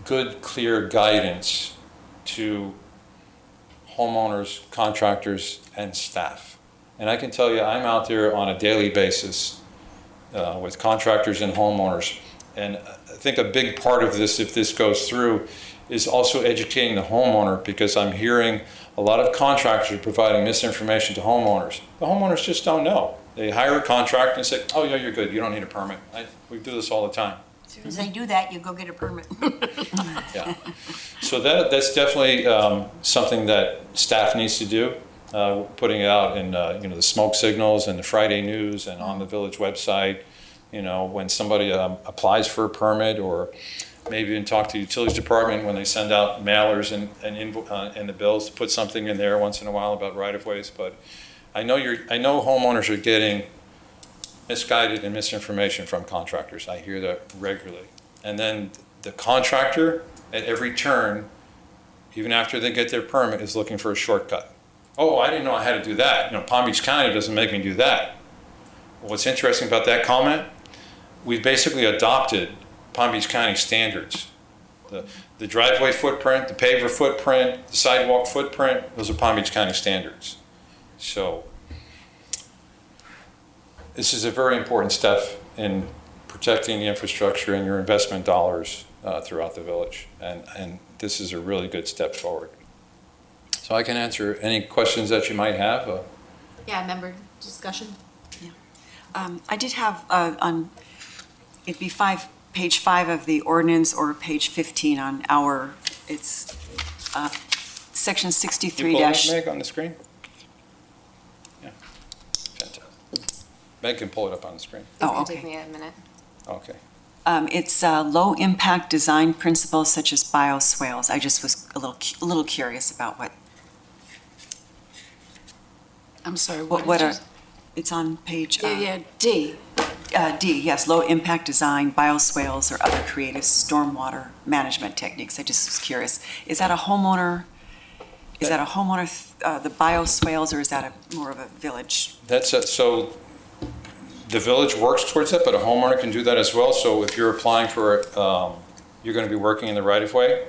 good, clear guidance to homeowners, contractors, and staff. And I can tell you, I'm out there on a daily basis with contractors and homeowners. And I think a big part of this, if this goes through, is also educating the homeowner, because I'm hearing a lot of contractors providing misinformation to homeowners. The homeowners just don't know. They hire a contractor and say, oh yeah, you're good, you don't need a permit. We do this all the time. As soon as they do that, you go get a permit. Yeah. So that's definitely something that staff needs to do, putting it out in the smoke signals and the Friday news and on the village website. When somebody applies for a permit, or maybe even talk to the utilities department when they send out mailers and the bills, to put something in there once in a while about right-of-ways. But I know homeowners are getting misguided and misinformation from contractors. I hear that regularly. And then the contractor at every turn, even after they get their permit, is looking for a shortcut. Oh, I didn't know I had to do that. Palm Beach County doesn't make me do that. What's interesting about that comment, we've basically adopted Palm Beach County standards. The driveway footprint, the paver footprint, the sidewalk footprint, those are Palm Beach County standards. So this is a very important step in protecting the infrastructure and your investment dollars throughout the village. And this is a really good step forward. So I can answer any questions that you might have. Yeah, member discussion. I did have it'd be page 5 of the ordinance, or page 15 on it's section 63 You pull it up, Meg, on the screen? Yeah. Fantastic. Meg can pull it up on the screen. It's gonna okay. take me a minute. Okay. It's low-impact design principles such as bioswales. I just was a little curious about what I'm sorry, what are, it's on page D. D, yes, low-impact design, bioswales, or other creative stormwater management techniques. I just was curious. Is that a homeowner, the bioswales, or is that more of a village? So the village works towards that, but a homeowner can do that as well. So if you're applying for, you're going to be working in the right-of-way,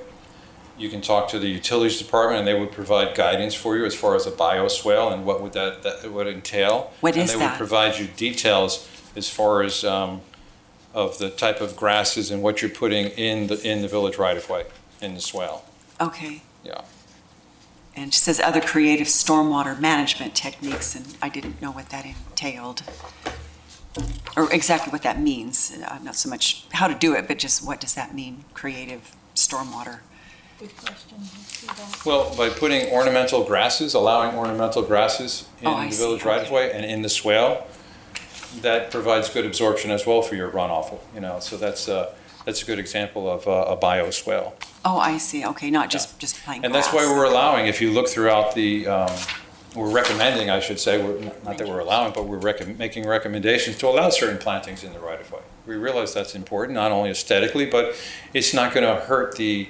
you can talk to the utilities department, and they would provide guidance for you as far as a bioswale and what would that would entail. What is And they would that? provide you details as far as of the type of grasses and what you're putting in the village right-of-way, in the swale. Okay. Yeah. And it says other creative stormwater management techniques, and I didn't know what that entailed, or exactly what that means. Not so much how to do it, but just what does that mean, creative stormwater? Good question. Let's see that. Well, by putting ornamental grasses, allowing ornamental grasses in I the see, village okay. right-of-way and in the swale, that provides good absorption as well for your runoff, so that's a good example of a bioswale. Oh, I see, okay, not just plain grass. And that's why we're allowing, if you look throughout we're recommending, I should say, not that we're allowing, but we're making recommendations to allow certain plantings in the right-of-way. We realize that's important, not only aesthetically, but it's not going to hurt the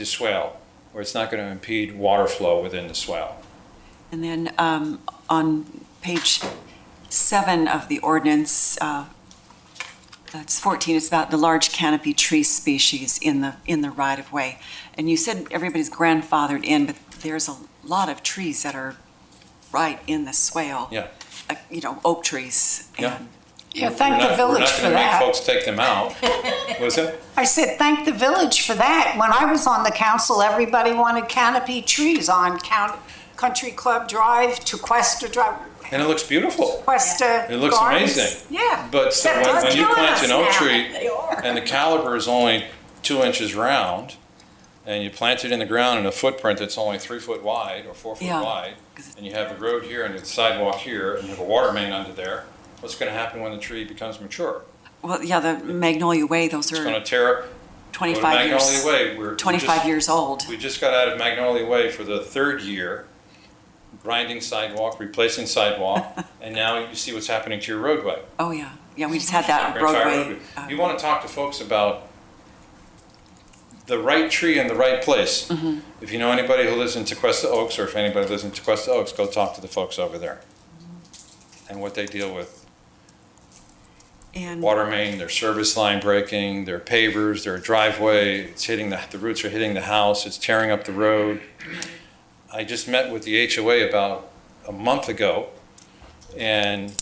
swale, or it's not going to impede water flow within the swale. And then on page 7 of the ordinance, that's 14, it's about the large canopy tree species in the right-of-way. And you said everybody's grandfathered in, but there's a lot of trees that are right in the swale. Yeah. Oak trees. Yeah. And Yeah, thank the village for We're not going to make that. folks take them out. What was that? I said, thank the village for that. When I was on the council, everybody wanted canopy trees on Country Club Drive, Tequesta Drive, And it looks beautiful. Tequesta It looks Gardens. amazing. Yeah. But so Except it's when you killing plant us an oak now. tree They are. and the caliber is only 2 inches round, and you plant it in the ground in a footprint that's only 3 foot wide or 4 foot Yeah. wide, and you have the road here and the sidewalk here, and you have a water main under there, what's going to happen when the tree becomes mature? Well, yeah, the Magnolia Way, those It's going are to tear up. Go to 25 years, Magnolia Way. 25 years old. We just got out of Magnolia Way for the 3rd year, grinding sidewalk, replacing sidewalk, and now you see what's happening to your roadway. Oh, yeah. Yeah, we just had that Your entire roadway. You want to talk to folks about the right tree in the right place. If you know anybody who lives in Tequesta Oaks, or if anybody lives in Tequesta Oaks, go talk to the folks over there and what they deal with. And Water main, their service line breaking, their pavers, their driveway, it's hitting the roots are hitting the house, it's tearing up the road. I just met with the HOA about a month ago, and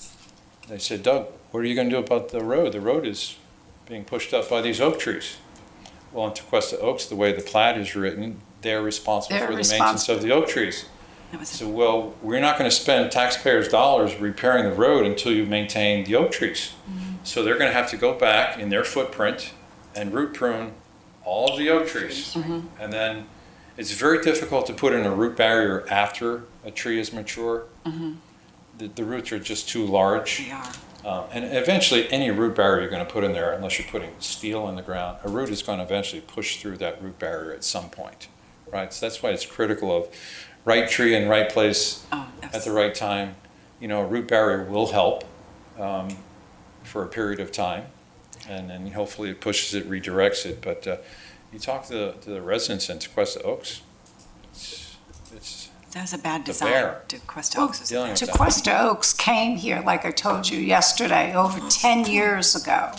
they said, Doug, what are you gonna do about the road? The road is being pushed up by these oak trees. Well, in Tequesta Oaks, the way the plat is written, they're responsible They're for the maintenance of the oak trees. that was So, well, we're not gonna spend taxpayers' dollars repairing the road until you maintain the oak trees. So they're gonna have to go back in their footprint and root prune all of the oak trees. And then it's very difficult to put in a root barrier after a tree is mature. The roots are just too large. they are. And eventually, any root barrier you're gonna put in there, unless you're putting steel in the ground, a root is gonna eventually push through that root barrier at some point, right? So that's why it's critical of right tree in right place Oh, that at was, the right time. You know, a root barrier will help for a period of time, and then hopefully it pushes it, redirects it. But you talk to the residents in Tequesta Oaks, it's that was a bad the design. bear. To Quest Oaks. was a dealing bad- with that. Tequesta Oaks came here, like I told you yesterday, over 10 years ago,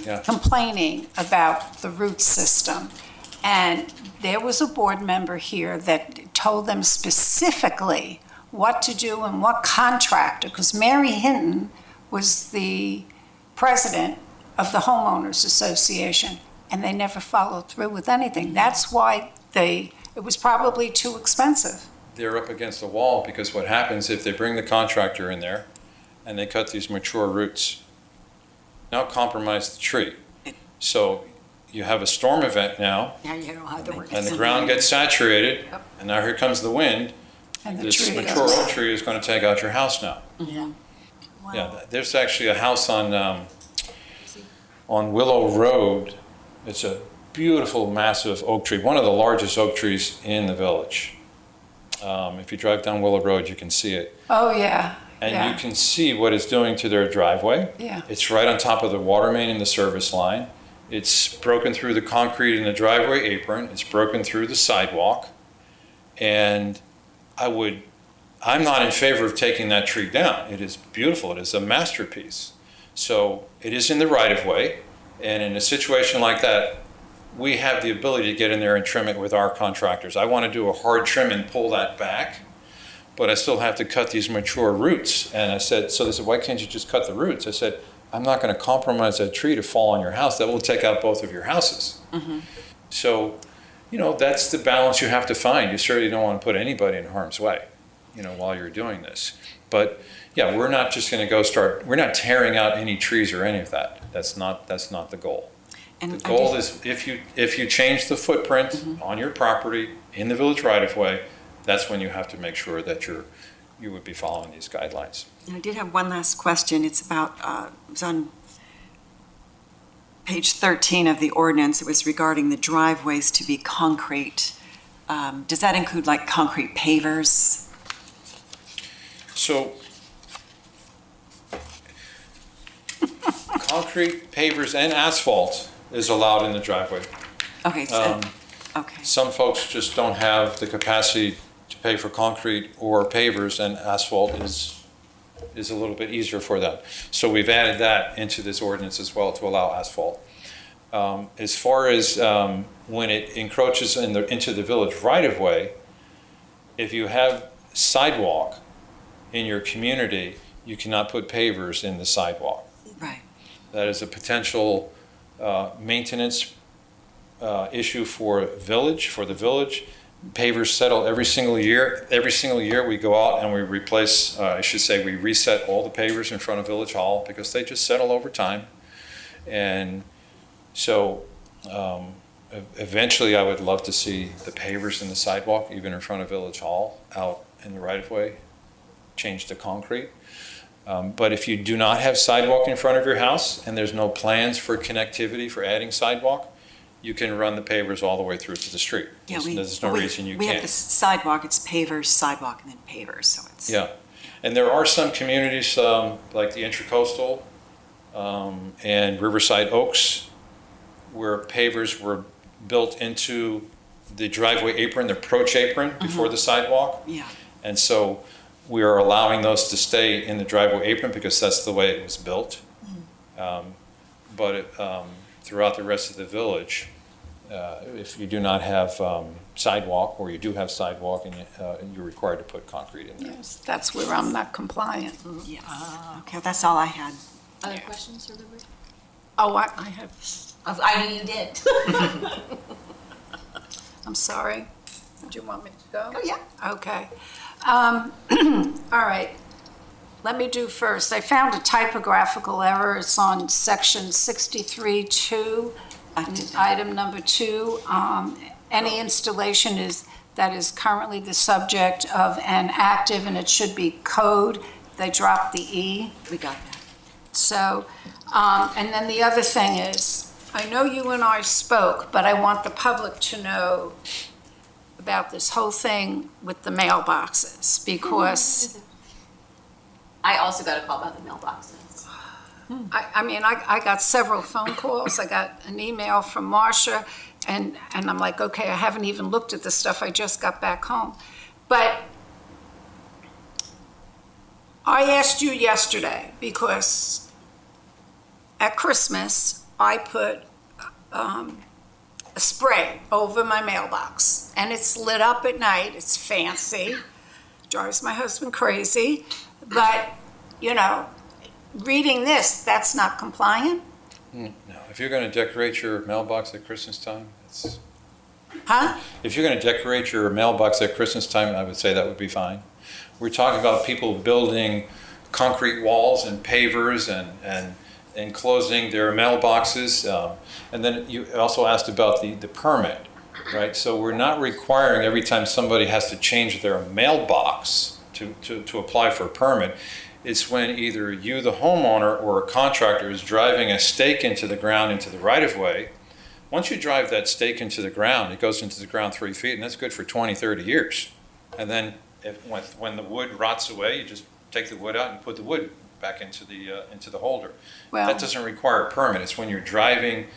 Yeah. complaining about the root system. And there was a board member here that told them specifically what to do and what contractor, because Mary Hinton was the president of the homeowners association, and they never followed through with anything. That's why it was probably too expensive. They're up against the wall, because what happens if they bring the contractor in there and they cut these mature roots, now compromise the tree. So you have a storm event now, Now you don't have to work. and the ground gets saturated, and now here comes the wind. And the This tree mature goes. oak tree is going to take out your house now. Yeah. Yeah, there's actually a house on Willow Road. It's a beautiful, massive oak tree, one of the largest oak trees in the village. If you drive down Willow Road, you can see it. Oh, yeah, And yeah. you can see what it's doing to their driveway. Yeah. It's right on top of the water main and the service line. It's broken through the concrete in the driveway apron. It's broken through the sidewalk. And I'm not in favor of taking that tree down. It is beautiful. It is a masterpiece. So it is in the right of way. And in a situation like that, we have the ability to get in there and trim it with our contractors. I want to do a hard trim and pull that back, but I still have to cut these mature roots. And I said, so they said, why can't you just cut the roots? I said, I'm not going to compromise that tree to fall on your house. That will take out both of your houses. So, you know, that's the balance you have to find. You certainly don't want to put anybody in harm's way, you know, while you're doing this. But yeah, we're not just going to we're not tearing out any trees or any of that. That's not the goal. And The goal is if you change the footprint on your property in the village right-of-way, that's when you have to make sure that you would be following these guidelines. And I did have one last question. It's about, it was on page 13 of the ordinance. It was regarding the driveways to be concrete. Does that include like concrete pavers? So, concrete, pavers, and asphalt is allowed in the driveway. Okay, so, Um, okay, Some folks just don't have the capacity to pay for concrete or pavers, and asphalt is a little bit easier for them. So we've added that into this ordinance as well to allow asphalt. As far as when it encroaches into the village right-of-way, if you have sidewalk in your community, you cannot put pavers in the sidewalk. right. That is a potential maintenance issue for the village. Pavers settle every single year. Every single year we go out and we replace, we reset all the pavers in front of Village Hall because they just settle over time. And so eventually I would love to see the pavers in the sidewalk, even in front of Village Hall, out in the right-of-way, change to concrete. But if you do not have sidewalk in front of your house and there's no plans for connectivity for adding sidewalk, you can run the pavers all the way through to the street. Yeah, There's no reason you We have can't. the sidewalk, it's pavers, sidewalk, and then pavers, so it's. Yeah, and there are some communities, like the Intracoastal and Riverside Oaks, where pavers were built into the driveway apron, the approach apron before the sidewalk. Yeah. And so we are allowing those to stay in the driveway apron because that's the way it was built. But throughout the rest of the village, if you do not have sidewalk, or you do have sidewalk, and you're required to put concrete in there. Yes, that's where I'm not compliant. Yes. Okay, that's all I had. Other questions for the board? Oh, I have, I knew you did. I'm sorry. Do you want me to go? Oh, yeah. Okay. All right. Let me do first. I found a typographical error. It's on section 63-2, item number 2. Any installation that is currently the subject of an active, and it should be code, they dropped the E. We got that. So, and then the other thing is, I know you and I spoke, but I want the public to know about this whole thing with the mailboxes, because I also got a call about the mailboxes. I mean, I got several phone calls, I got an email from Marcia, and I'm like, okay, I haven't even looked at the stuff, I just got back home. But I asked you yesterday, because at Christmas, I put a spray over my mailbox, and it's lit up at night, it's fancy, drives my husband crazy, but, you know, reading this, that's not compliant? No, if you're going to decorate your mailbox at Christmas time, it's... Huh? If you're going to decorate your mailbox at Christmas time, I would say that would be fine. We're talking about people building concrete walls and pavers and enclosing their mailboxes. And then you also asked about the permit, right? So we're not requiring every time somebody has to change their mailbox to apply for a permit. It's when either you, the homeowner, or a contractor is driving a stake into the ground, into the right-of-way. Once you drive that stake into the ground, it goes into the ground 3 feet, and that's good for 20, 30 years. And then when the wood rots away, you just take the wood out and put the wood back into the holder. Well, That doesn't require a permit. It's when you're driving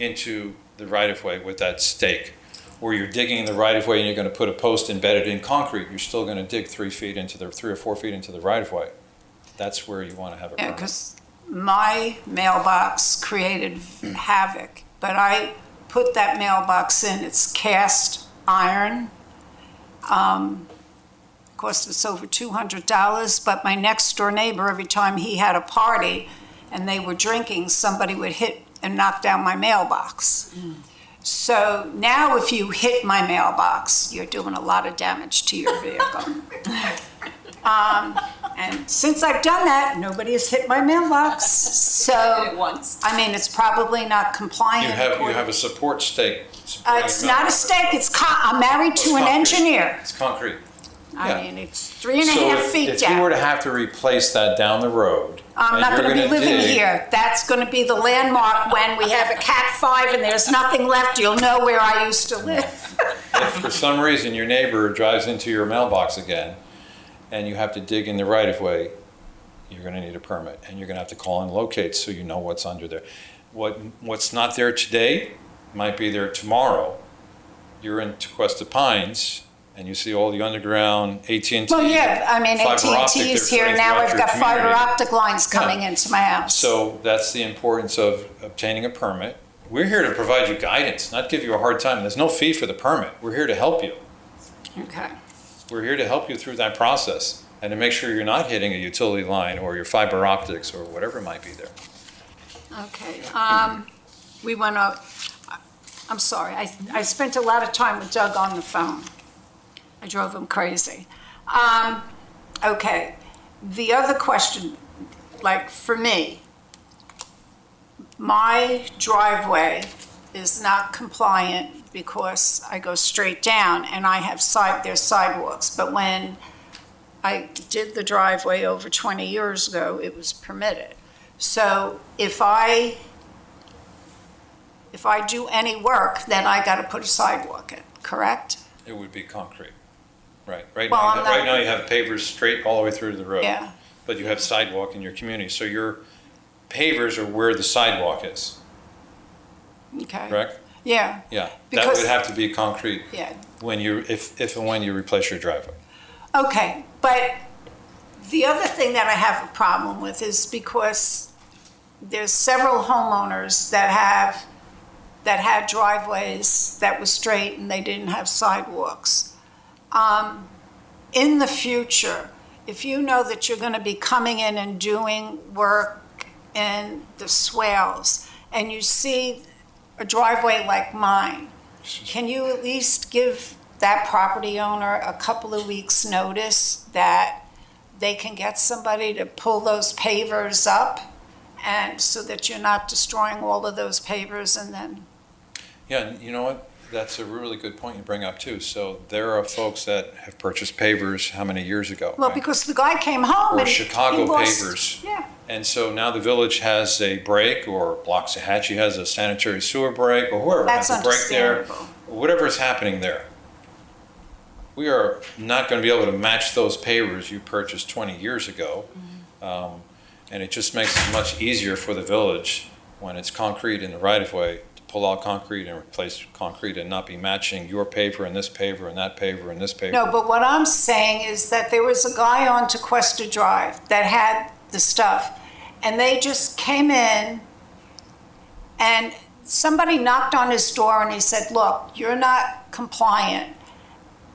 into the right-of-way with that stake, or you're digging in the right-of-way and you're going to put a post embedded in concrete, you're still going to dig 3 or 4 feet into the right-of-way. That's where you want to have a yeah, permit. because my mailbox created havoc, but I put that mailbox in, it's cast iron. Cost us over $200, but my next door neighbor, every time he had a party and they were drinking, somebody would hit and knock down my mailbox. So now if you hit my mailbox, you're doing a lot of damage to your vehicle. And since I've done that, nobody has hit my mailbox. So, Once. I mean, it's probably not compliant. You have a support stake. It's not a stake, I'm married to an concrete. engineer. It's concrete. I Yeah. mean, it's 3.5 feet If you were down. to have to replace that down the road. I'm and not you're gonna be living dig- here. That's gonna be the landmark when we have a Cat 5 and there's nothing left. You'll know where I used to live. If for some reason your neighbor drives into your mailbox again and you have to dig in the right-of-way, you're gonna need a permit, and you're gonna have to call and locate so you know what's under there. What's not there today might be there tomorrow. You're in Tequesta Pines, and you see all the underground AT&T. Well, yeah, I mean, fiber optic, AT&T is they're here, putting now throughout I've your got fiber community. optic lines coming Yeah. into my house. So that's the importance of obtaining a permit. We're here to provide you guidance, not give you a hard time. There's no fee for the permit. We're here to help you. Okay. We're here to help you through that process and to make sure you're not hitting a utility line or your fiber optics or whatever might be there. Okay, we went up, I'm sorry, I spent a lot of time with Doug on the phone. I drove him crazy. Okay, the other question, like for me, my driveway is not compliant because I go straight down and I have there's sidewalks, but when I did the driveway over 20 years ago, it was permitted. So if I do any work, then I got to put a sidewalk in, correct? It would be concrete. Right. Right Well, now, I'm not- right now you have pavers straight all the way through to the road. Yeah. But you have sidewalk in your community. So your pavers are where the sidewalk is, Okay. correct? Yeah, Yeah, that Because- would have to be concrete yeah. when you, if and when you replace your driveway. Okay, but the other thing that I have a problem with is because there's several homeowners that had driveways that were straight and they didn't have sidewalks. In the future, if you know that you're gonna be coming in and doing work in the swales and you see a driveway like mine, can you at least give that property owner a couple of weeks' notice that they can get somebody to pull those pavers up, and so that you're not destroying all of those pavers and then, Yeah, and you know what? That's a really good point you bring up too. So there are folks that have purchased pavers how many years ago? well, right? because the guy came home Or and Chicago he lost- pavers. Yeah, And so now the village has a break, or Bloxahatchee has a sanitary sewer break, or whoever has that's a break there. understandable. Whatever is happening there. We are not going to be able to match those pavers you purchased 20 years ago. And it just makes it much easier for the village when it's concrete in the right-of-way to pull out concrete and replace concrete and not be matching your paver and this paver and that paver and this paver. No, but what I'm saying is that there was a guy on Tequesta Drive that had the stuff, and they just came in, and somebody knocked on his door and he said, look, you're not compliant.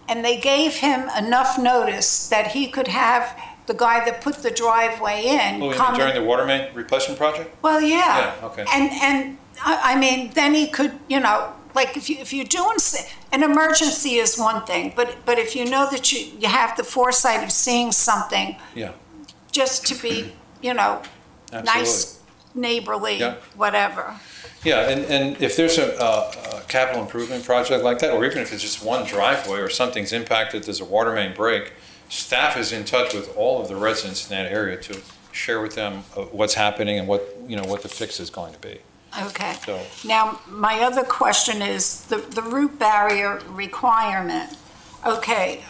And they gave him enough notice that he could have the guy that put the driveway in Oh, you mean come. during the water main replacement project? Well, yeah. Yeah, okay. And I mean, then he could, you know, like if you're doing, an emergency is one thing, but if you know that you have the foresight of seeing something, Yeah, just to be, you know, nice, neighborly, Yeah. whatever. yeah, and if there's a capital improvement project like that, or even if it's just one driveway or something's impacted, there's a water main break, staff is in touch with all of the residents in that area to share with them what's happening and what, you know, what the fix is going to be. Okay. So, Now, my other question is the root barrier requirement. Okay,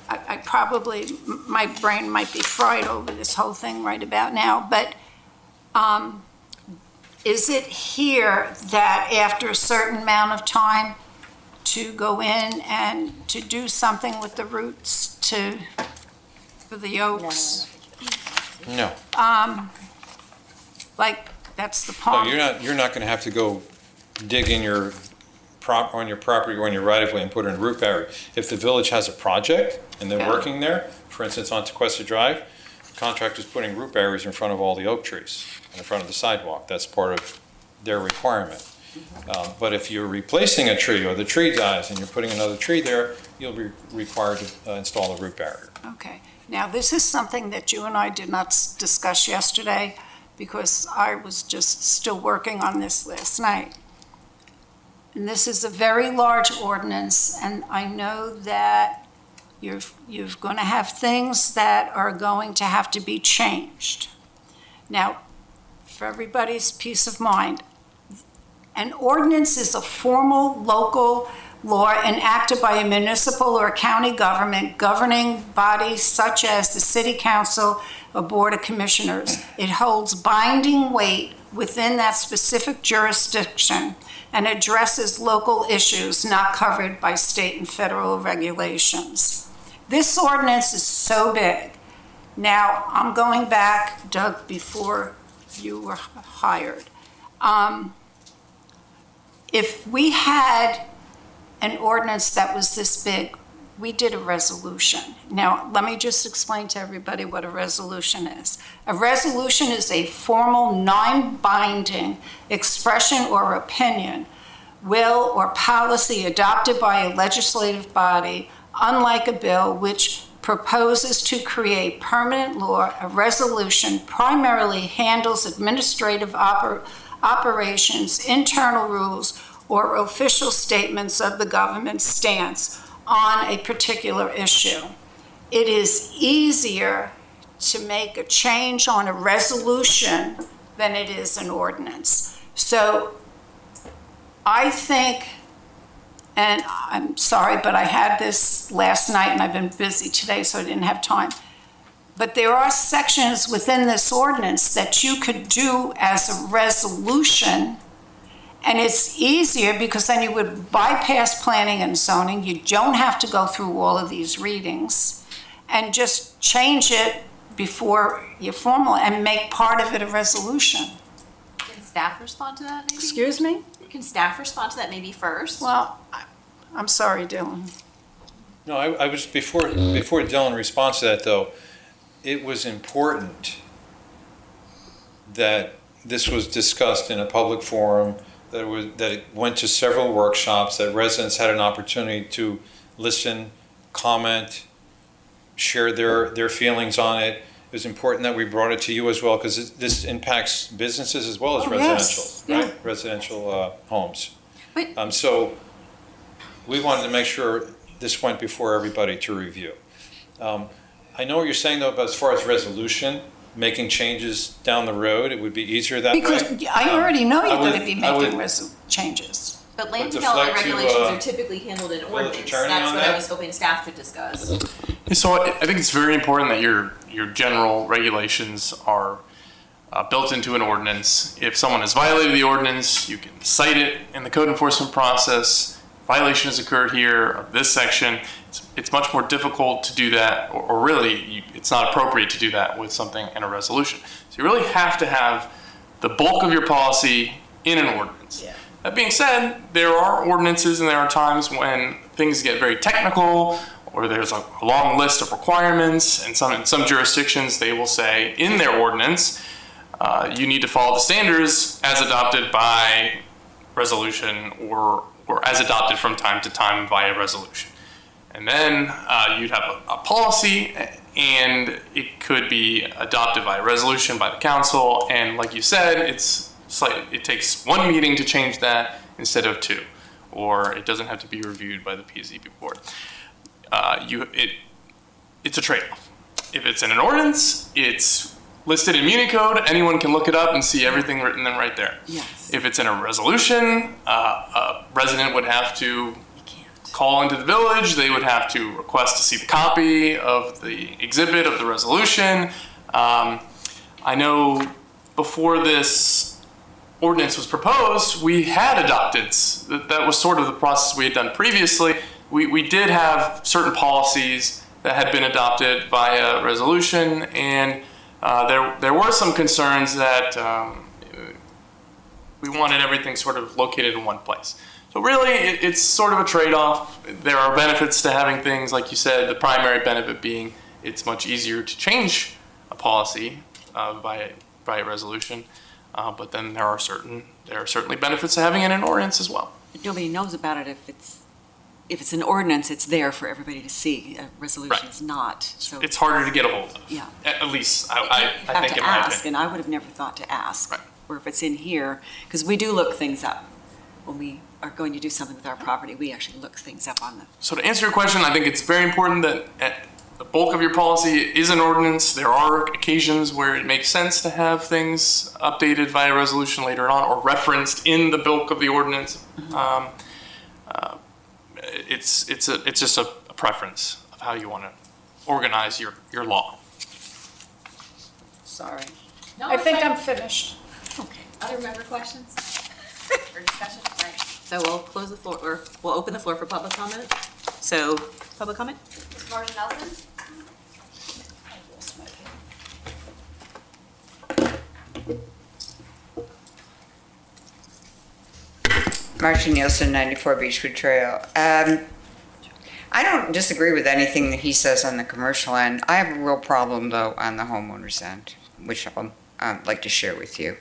I probably, my brain might be fried over this whole thing right about now, but is it here that after a certain amount of time to go in and to do something with the roots for the oaks? no, Like, that's the no, palm. you're not gonna have to go dig in on your property or on your right-of-way and put in a root barrier. If the village has a project and they're Yeah. working there, for instance, on Tequesta Drive, the contractor's putting root barriers in front of all the oak trees, in front of the sidewalk. That's part of their requirement. But if you're replacing a tree or the tree dies and you're putting another tree there, you'll be required to install a root barrier. Okay. Now, this is something that you and I did not discuss yesterday because I was just still working on this last night. And this is a very large ordinance, and I know that you're going to have things that are going to have to be changed. Now, for everybody's peace of mind, an ordinance is a formal local law enacted by a municipal or county government governing body such as the city council or board of commissioners. It holds binding weight within that specific jurisdiction and addresses local issues not covered by state and federal regulations. This ordinance is so big. Now, I'm going back, Doug, before you were hired. If we had an ordinance that was this big, we did a resolution. Now, let me just explain to everybody what a resolution is. A resolution is a formal, non-binding expression or opinion, will, or policy adopted by a legislative body, unlike a bill which proposes to create permanent law. A resolution primarily handles administrative operations, internal rules, or official statements of the government's stance on a particular issue. It is easier to make a change on a resolution than it is an ordinance. So I think, and I'm sorry, but I had this last night and I've been busy today, so I didn't have time. But there are sections within this ordinance that you could do as a resolution, and it's easier because then you would bypass planning and zoning. You don't have to go through all of these readings and just change it before you formal and make part of it a resolution. Can staff respond to that maybe? Excuse me? Can staff respond to that maybe first? Well, I'm sorry, Dylan. No, I was, before Dylan responds to that though, it was important that this was discussed in a public forum, that it went to several workshops, that residents had an opportunity to listen, comment, share their feelings on it. It was important that we brought it to you as well, because this impacts businesses as well as residential, right? Residential homes. But- So we wanted to make sure this went before everybody to review. I know what you're saying though, but as far as resolution, making changes down the road, it would be easier that way. Because I already know you're I would- going to be I would- making changes. But land But development deflect to, regulations are typically handled in village ordinance. attorney That's on what I that? was hoping staff could discuss. So I think it's very important that your general regulations are built into an ordinance. If someone has violated the ordinance, you can cite it in the code enforcement process. Violation has occurred here of this section. It's much more difficult to do that, or really, it's not appropriate to do that with something in a resolution. So you really have to have the bulk of your policy in an ordinance. Yeah. That being said, there are ordinances and there are times when things get very technical, or there's a long list of requirements, and in some jurisdictions they will say in their ordinance, you need to follow the standards as adopted by resolution or as adopted from time to time via resolution. And then you'd have a policy, and it could be adopted by resolution by the council. And like you said, it takes one meeting to change that instead of two, or it doesn't have to be reviewed by the PZB board. It's a trade-off. If it's in an ordinance, it's listed in Muni Code. Anyone can look it up and see everything written in right there. Yes. If it's in a resolution, a resident would have to call into the village. They would have to request to see the copy of the exhibit of the resolution. I know before this ordinance was proposed, we had adopted, that was sort of the process we had done previously. We did have certain policies that had been adopted via resolution, and there were some concerns that we wanted everything sort of located in one place. So really, it's sort of a trade-off. There are benefits to having things, like you said, the primary benefit being it's much easier to change a policy by resolution, but then there are certainly benefits to having it in an ordinance as well. Nobody knows about it if it's an ordinance, it's there for everybody to see. A resolution Right. is not, so. It's harder to get a hold of. Yeah. At least, I You think have in to my ask, opinion. and I would have never thought to ask. Right. Or if it's in here, because we do look things up. When we are going to do something with our property, we actually look things up on the. So to answer your question, I think it's very important that the bulk of your policy is an ordinance. There are occasions where it makes sense to have things updated via resolution later on or referenced in the bulk of the ordinance. Mm-hmm. It's just a preference of how you want to organize your law. Sorry. No, I it's think fine. I'm finished. Other member questions or discussion? Right. So we'll close the floor, or we'll open the floor for public comment. So, public comment? Ms. Martin Nelson? Marcia Nielsen, 94 Beechwood Trail. I don't disagree with anything that he says on the commercial end. I have a real problem, though, on the homeowner's end, which I'd like to share with you.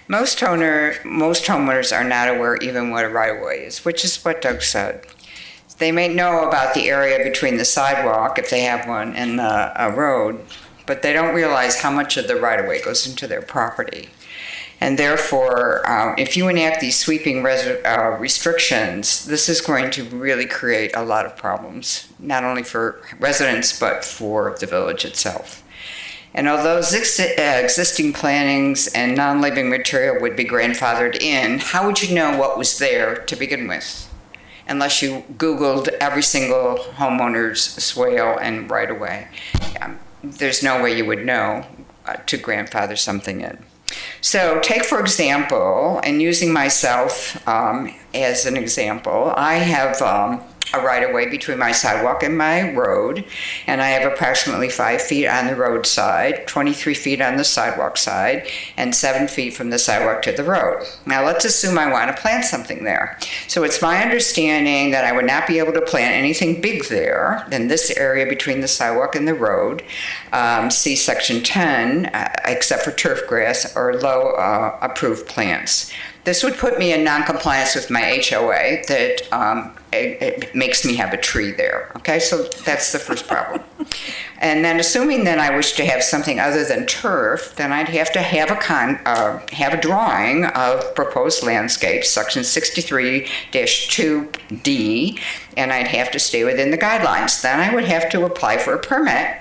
Most homeowners are not aware even what a right-of-way is, which is what Doug said. They may know about the area between the sidewalk, if they have one, and a road, but they don't realize how much of the right-of-way goes into their property. And therefore, if you enact these sweeping restrictions, this is going to really create a lot of problems, not only for residents, but for the village itself. And although existing plantings and non-living material would be grandfathered in, how would you know what was there to begin with? Unless you Googled every single homeowner's swale and right-of-way. there's no way you would know to grandfather something in. So take, for example, and using myself as an example, I have a right-of-way between my sidewalk and my road, and I have approximately 5 feet on the road side, 23 feet on the sidewalk side, and 7 feet from the sidewalk to the road. Now let's assume I want to plant something there. So it's my understanding that I would not be able to plant anything big there in this area between the sidewalk and the road, see section 10, except for turf grass or low approved plants. This would put me in non-compliance with my HOA that it makes me have a tree there. Okay, so that's the first problem. And then assuming that I wish to have something other than turf, then I'd have to have a drawing of proposed landscape, section 63-2D, and I'd have to stay within the guidelines. Then I would have to apply for a permit,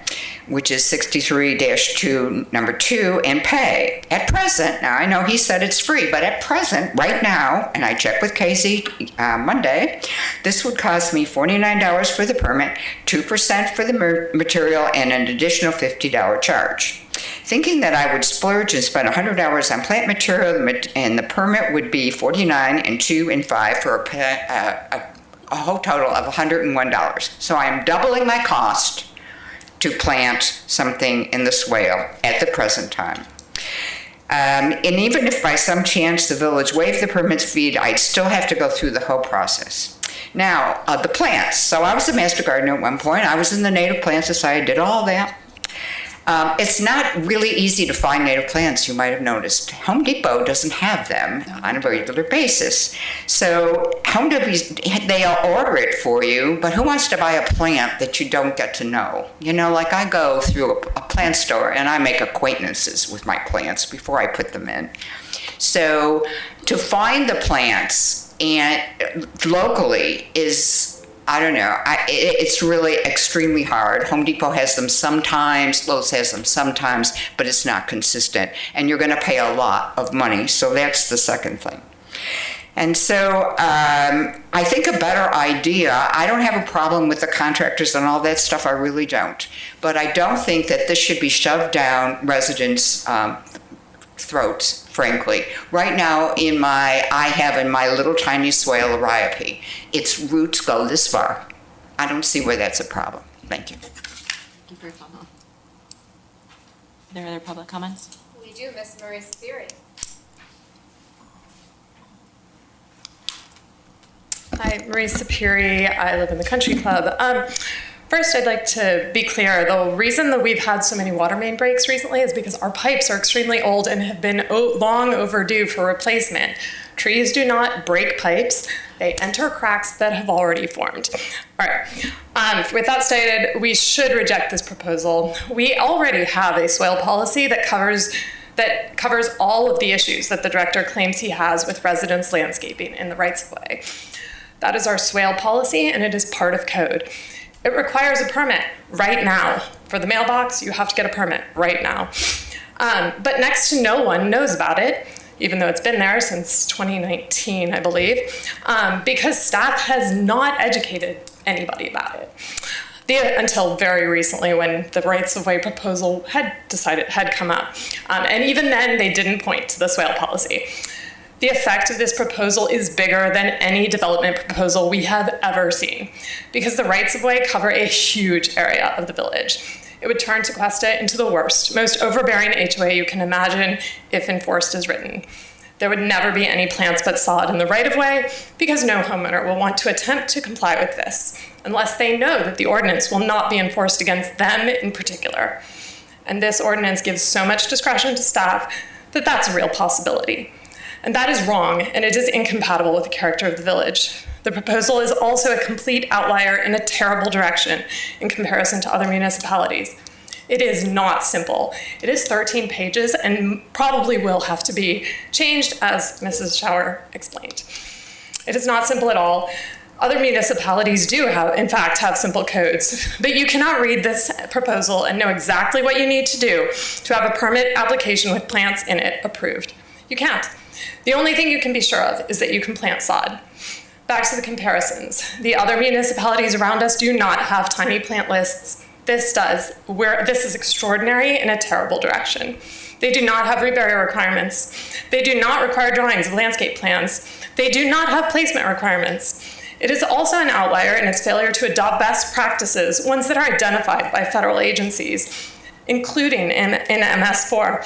which is 63-2, number 2, and pay. At present, now I know he said it's free, but at present, right now, and I checked with Casey Monday, this would cost me $49 for the permit, 2% for the material, and an additional $50 charge. Thinking that I would splurge and spend $100 on plant material, and the permit would be $49 and 2 and 5 for a whole total of $101. So I am doubling my cost to plant something in the swale at the present time. And even if by some chance the village waived the permit fee, I'd still have to go through the whole process. Now, the plants. So I was a master gardener at one point. I was in the Native Plant Society, did all that. It's not really easy to find native plants, you might have noticed. Home Depot doesn't have them on a regular basis. So Home Depot, they'll order it for you, but who wants to buy a plant that you don't get to know? You know, like I go through a plant store and I make acquaintances with my plants before I put them in. So to find the plants and locally is, I don't know, it's really extremely hard. Home Depot has them sometimes, Lowe's has them sometimes, but it's not consistent. And you're going to pay a lot of money, so that's the second thing. And so I think a better idea, I don't have a problem with the contractors and all that stuff, I really don't. But I don't think that this should be shoved down residents' throats, frankly. Right now, I have in my little tiny swale of ryope, its roots go this far. I don't see where that's a problem. Thank you. Thank you for your comment. Are there other public comments? We do, Miss Marie Spiri. Hi, Marie Sapiri. I live in the country club. First, I'd like to be clear, the reason that we've had so many water main breaks recently is because our pipes are extremely old and have been long overdue for replacement. Trees do not break pipes, they enter cracks that have already formed. All right, with that stated, we should reject this proposal. We already have a swale policy that covers all of the issues that the director claims he has with residents' landscaping in the rights of way. That is our swale policy, and it is part of code. It requires a permit right now. For the mailbox, you have to get a permit right now. But next to no one knows about it, even though it's been there since 2019, I believe, because staff has not educated anybody about it. Until very recently when the rights of way proposal had come up. And even then, they didn't point to the swale policy. The effect of this proposal is bigger than any development proposal we have ever seen, because the rights of way cover a huge area of the village. It would turn Tequesta into the worst, most overbearing HOA you can imagine if enforced as written. There would never be any plants but sod in the right of way, because no homeowner will want to attempt to comply with this, unless they know that the ordinance will not be enforced against them in particular. And this ordinance gives so much discretion to staff that that's a real possibility. And that is wrong, and it is incompatible with the character of the village. The proposal is also a complete outlier in a terrible direction in comparison to other municipalities. It is not simple. It is 13 pages and probably will have to be changed, as Mrs. Schauer explained. It is not simple at all. Other municipalities do in fact have simple codes, but you cannot read this proposal and know exactly what you need to do to have a permit application with plants in it approved. You can't. The only thing you can be sure of is that you can plant sod. Back to the comparisons. The other municipalities around us do not have tiny plant lists. this does, where this is extraordinary in a terrible direction. They do not have root barrier requirements. They do not require drawings of landscape plans. They do not have placement requirements. It is also an outlier in its failure to adopt best practices, ones that are identified by federal agencies, including in MS4,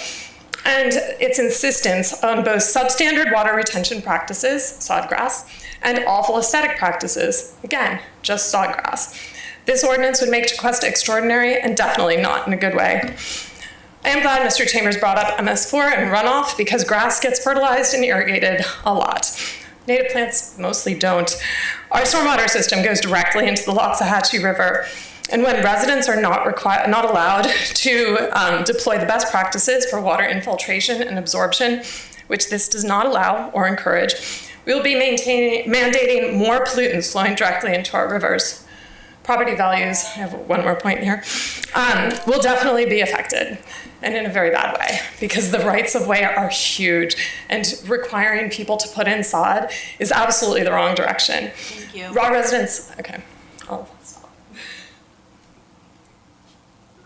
and its insistence on both substandard water retention practices, sodgrass, and awful aesthetic practices, again, just sodgrass. This ordinance would make Tequesta extraordinary and definitely not in a good way. I am glad Mr. Chambers brought up MS4 and runoff because grass gets fertilized and irrigated a lot. Native plants mostly don't. Our stormwater system goes directly into the Loxahatchee River, and when residents are not allowed to deploy the best practices for water infiltration and absorption, which this does not allow or encourage, we will be mandating more pollutants flowing directly into our rivers. Property values, I have one more point here, will definitely be affected, and in a very bad way, because the rights of way are huge, and requiring people to put in sod is absolutely the wrong direction. Thank you. Raw residents, okay, I'll stop.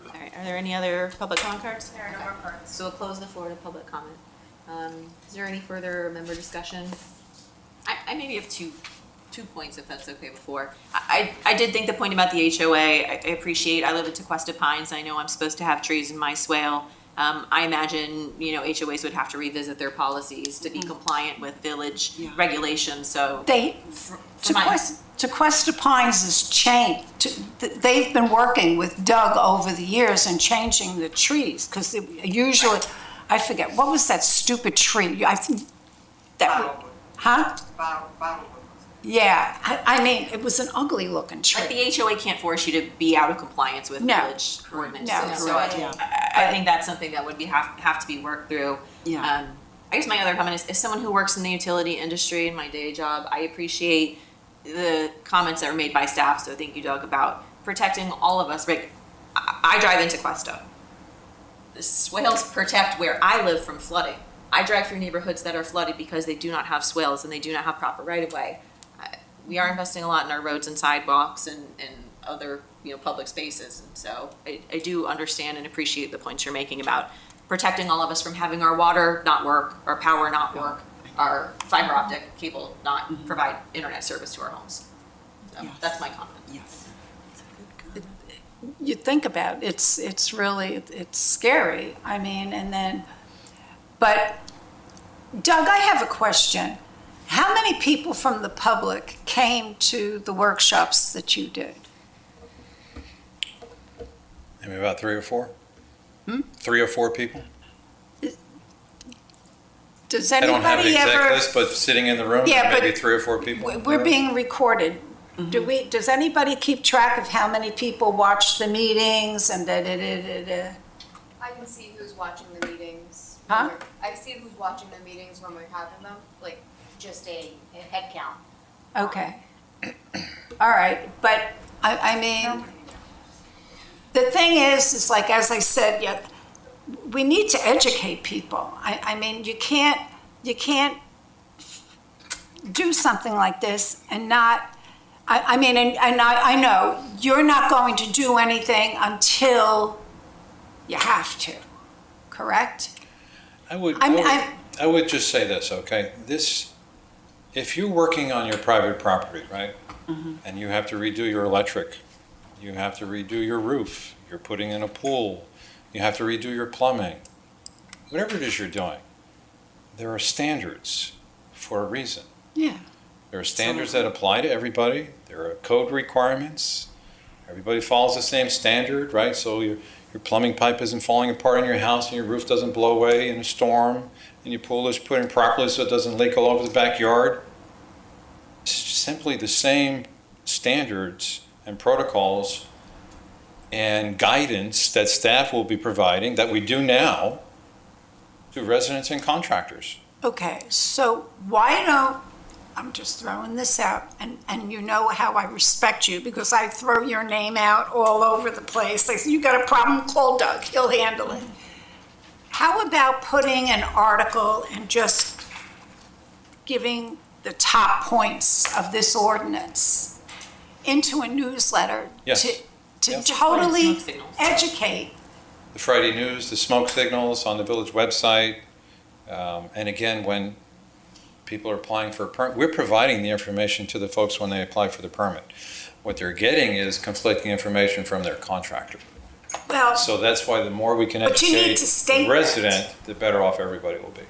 All right, are there any other public comment cards? There are no more cards. So we'll close the floor to public comment. Is there any further member discussion? I maybe have two points, if that's okay, before. I did think the point about the HOA, I appreciate. I live in Tequesta Pines. I know I'm supposed to have trees in my swale. I imagine, HOAs would have to revisit their policies to be compliant with village regulations, so. Tequesta Pines has changed. They've been working with Doug over the years and changing the trees, because usually, I forget, what was that stupid tree? I think that, huh? Yeah, I mean, it was an ugly looking tree. But the HOA can't force you to be out of compliance with village ordinances. No, So I think that's something that would have to be worked through. Yeah. I guess my other comment is, as someone who works in the utility industry in my day job, I appreciate the comments that were made by staff, so thank you, Doug, about protecting all of us. Like, I drive into Tequesta. The swales protect where I live from flooding. I drive through neighborhoods that are flooded because they do not have swales and they do not have proper right-of-way. We are investing a lot in our roads and sidewalks and other public spaces, and so I do understand and appreciate the points you're making about protecting all of us from having our water not work, our power not work, our fiber optic cable not provide internet service to our homes. So that's my comment. Yes. You think about it, it's really scary. I mean, but Doug, I have a question. How many people from the public came to the workshops that you did? Maybe about 3 or 4. 3 or 4 people. Does I don't have an anybody exact ever? list, but sitting in the room, Yeah, maybe but 3 or 4 people. We're being recorded. Does anybody keep track of how many people watch the meetings and da-da-da-da-da? I can see who's watching the meetings. Huh? I see who's watching the meetings when we're having them, like just a head count. Okay. All right, but I mean, the thing is like, as I said, we need to educate people. I mean, you can't do something like this and not, I mean, and I know you're not going to do anything until you have to, correct? I would just say this, okay? If you're working on your private property, right? And you have to redo your electric, you have to redo your roof, you're putting in a pool, you have to redo your plumbing, whatever it is you're doing, there are standards for a reason. Yeah. There are standards that apply to everybody. There are code requirements. Everybody follows the same standard, right? So your plumbing pipe isn't falling apart in your house and your roof doesn't blow away in a storm and your pool is put in properly so it doesn't leak all over the backyard. It's simply the same standards and protocols and guidance that staff will be providing, that we do now, to residents and contractors. Okay, so why don't, I'm just throwing this out, and you know how I respect you because I throw your name out all over the place. Like, you got a problem, call Doug, he'll handle it. How about putting an article and just giving the top points of this ordinance into a newsletter? Yes. to Yep. totally Smoke signals. educate. The Friday news, the smoke signals on the village website. And again, when people are applying for a permit, we're providing the information to the folks when they apply for the permit. What they're getting is conflicting information from their contractor. Well, So that's why the more we can But you need educate to state the resident, the better off everybody will be.